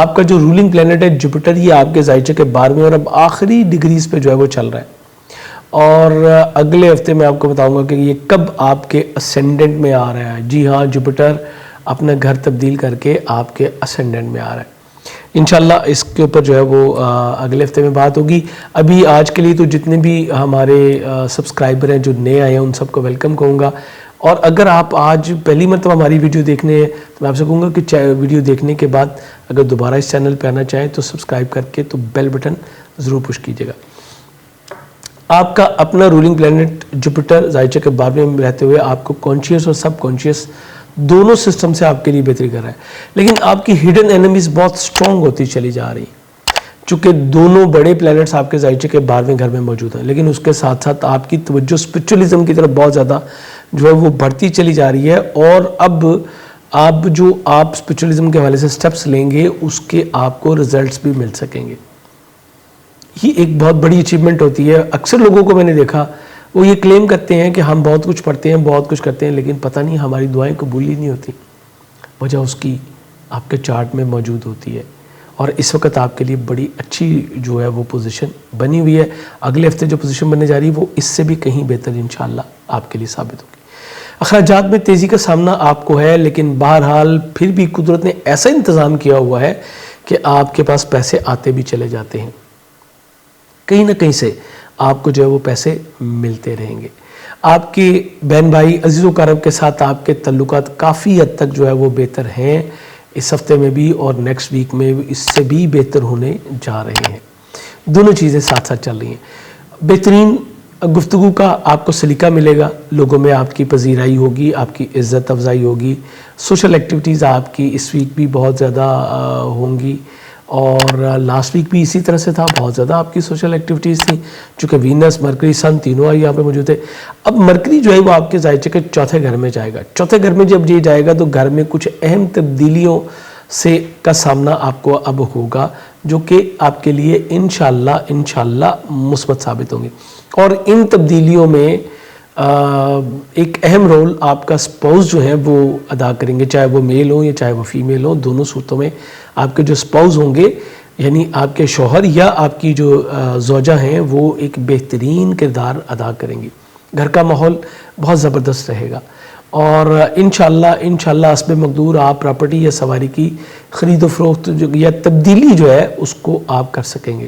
آپ کا جو رولنگ پلینٹ ہے جوپیٹر، یہ آپ کے ذائچے کے 12ویں اور اب آخری ڈگریز پہ جو ہے وہ چل رہا ہے. اور اگلے ہفتے میں آپ کو بتاؤں گا کہ یہ کب آپ کے اسینڈنٹ میں آ رہا ہے. جی ہاں، جوپیٹر اپنا گھر تبدیل کر کے آپ کے اسینڈنٹ میں آ رہا ہے. انشاءاللہ اس کے اوپر جو ہے وہ اگلے ہفتے میں بات ہوگی. ابھی آج کے لیے تو جتنے بھی ہمارے سبسکرائبر ہیں جو نئے آئے ہیں ان سب کو ویلکم کہوں گا. اور اگر آپ آج پہلی مرتبہ ہماری ویڈیو دیکھنے ہیں تو میں آپ سے کہوں گا کہ ویڈیو دیکھنے کے بعد اگر دوبارہ اس چینل پہ آنا چاہیں تو سبسکرائب کر کے تو بیل بٹن ضرور پش کیجیے گا. آپ کا اپنا رولنگ پلینٹ جوپیٹر ذائچے کے 12ویں میں رہتے ہوئے آپ کو کانشیس اور سب کانشیس دونوں سسٹم سے آپ کے لیے بہتری کر رہا ہے. لیکن آپ کی ہڈن اینیمیز بہت سٹرونگ ہوتی چلی جا رہی ہیں چونکہ دونوں بڑے پلینٹس آپ کے ذائچے کے 12ویں گھر میں موجود ہیں. لیکن اس کے ساتھ ساتھ آپ کی توجہ اسپرچولیزم کی طرف بہت زیادہ جو ہے وہ بڑھتی چلی جا رہی ہے. اور اب آپ اسپرچولیزم کے حوالے سے سٹیپس لیں گے اس کے آپ کو ریزلٹس بھی مل سکیں گے. یہ ایک بہت بڑی اچیومنٹ ہوتی ہے. اکثر لوگوں کو میں نے دیکھا وہ یہ کلیم کرتے ہیں کہ ہم بہت کچھ پڑھتے ہیں، بہت کچھ کرتے ہیں، لیکن پتہ نہیں ہماری دعائیں قبول ہی نہیں ہوتی. وجہ اس کی آپ کے چارٹ میں موجود ہوتی ہے. اور اس وقت آپ کے لیے بڑی اچھی جو ہے وہ پوزیشن بنی ہوئی ہے. اگلے ہفتے جو پوزیشن بننے جا رہی ہے وہ اس سے بھی کہیں بہتر انشاءاللہ آپ کے لیے ثابت ہوگی. اخراجات میں تیزی کا سامنا آپ کو ہے، لیکن بہرحال پھر بھی قدرت نے ایسا انتظام کیا ہوا ہے کہ آپ کے پاس پیسے آتے بھی چلے جاتے ہیں. کہیں نہ کہیں سے آپ کو جو ہے وہ پیسے ملتے رہیں گے. آپ کے بہن بھائی عزیز و اقارب کے ساتھ آپ کے تعلقات کافی حد تک جو ہے وہ بہتر ہیں اس ہفتے میں بھی، اور نیکسٹ ویک میں اس سے بھی بہتر ہونے جا رہے ہیں. دونوں چیزیں ساتھ ساتھ چل رہی ہیں. بہترین گفتگو کا آپ کو سلیقہ ملے گا، لوگوں میں آپ کی پذیرائی ہوگی، آپ کی عزت افزائی ہوگی. سوشل ایکٹیویٹیز آپ کی اس ویک بھی بہت زیادہ ہوں گی، اور لاسٹ ویک بھی اسی طرح سے تھا، بہت زیادہ آپ کی سوشل ایکٹیویٹیز تھیں چونکہ وینس، مرکری، سن تینوں یہاں پہ موجود تھے. اب مرکری جو ہے وہ آپ کے ذائچے کے 4تھے گھر میں جائے گا. 4تھے گھر میں جب یہ جائے گا تو گھر میں کچھ اہم تبدیلیوں سے کا سامنا آپ کو اب ہوگا جو کہ آپ کے لیے انشاءاللہ مثبت ثابت ہوں گے. اور ان تبدیلیوں میں ایک اہم رول آپ کا سپاؤس جو ہے وہ ادا کریں گے، چاہے وہ میل ہوں یا چاہے وہ فیمیل ہوں. دونوں صورتوں میں آپ کے جو سپاؤس ہوں گے یعنی آپ کے شوہر یا آپ کی جو زوجہ ہیں وہ ایک بہترین کردار ادا کریں گی. گھر کا ماحول بہت زبردست رہے گا اور انشاءاللہ حسب مقدور آپ پراپرٹی یا سواری کی خرید و فروخت یا تبدیلی جو ہے اس کو آپ کر سکیں گے.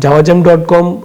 jawagem.com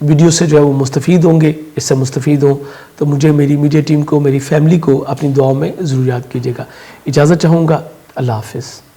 ویڈیو سے جو ہے وہ مستفید ہوں گے، اس سے مستفید ہوں تو مجھے، میری میڈیا ٹیم کو، میری فیملی کو اپنی دعاؤں میں ضرور یاد کیجیے گا۔ اجازت چاہوں گا، اللہ حافظ۔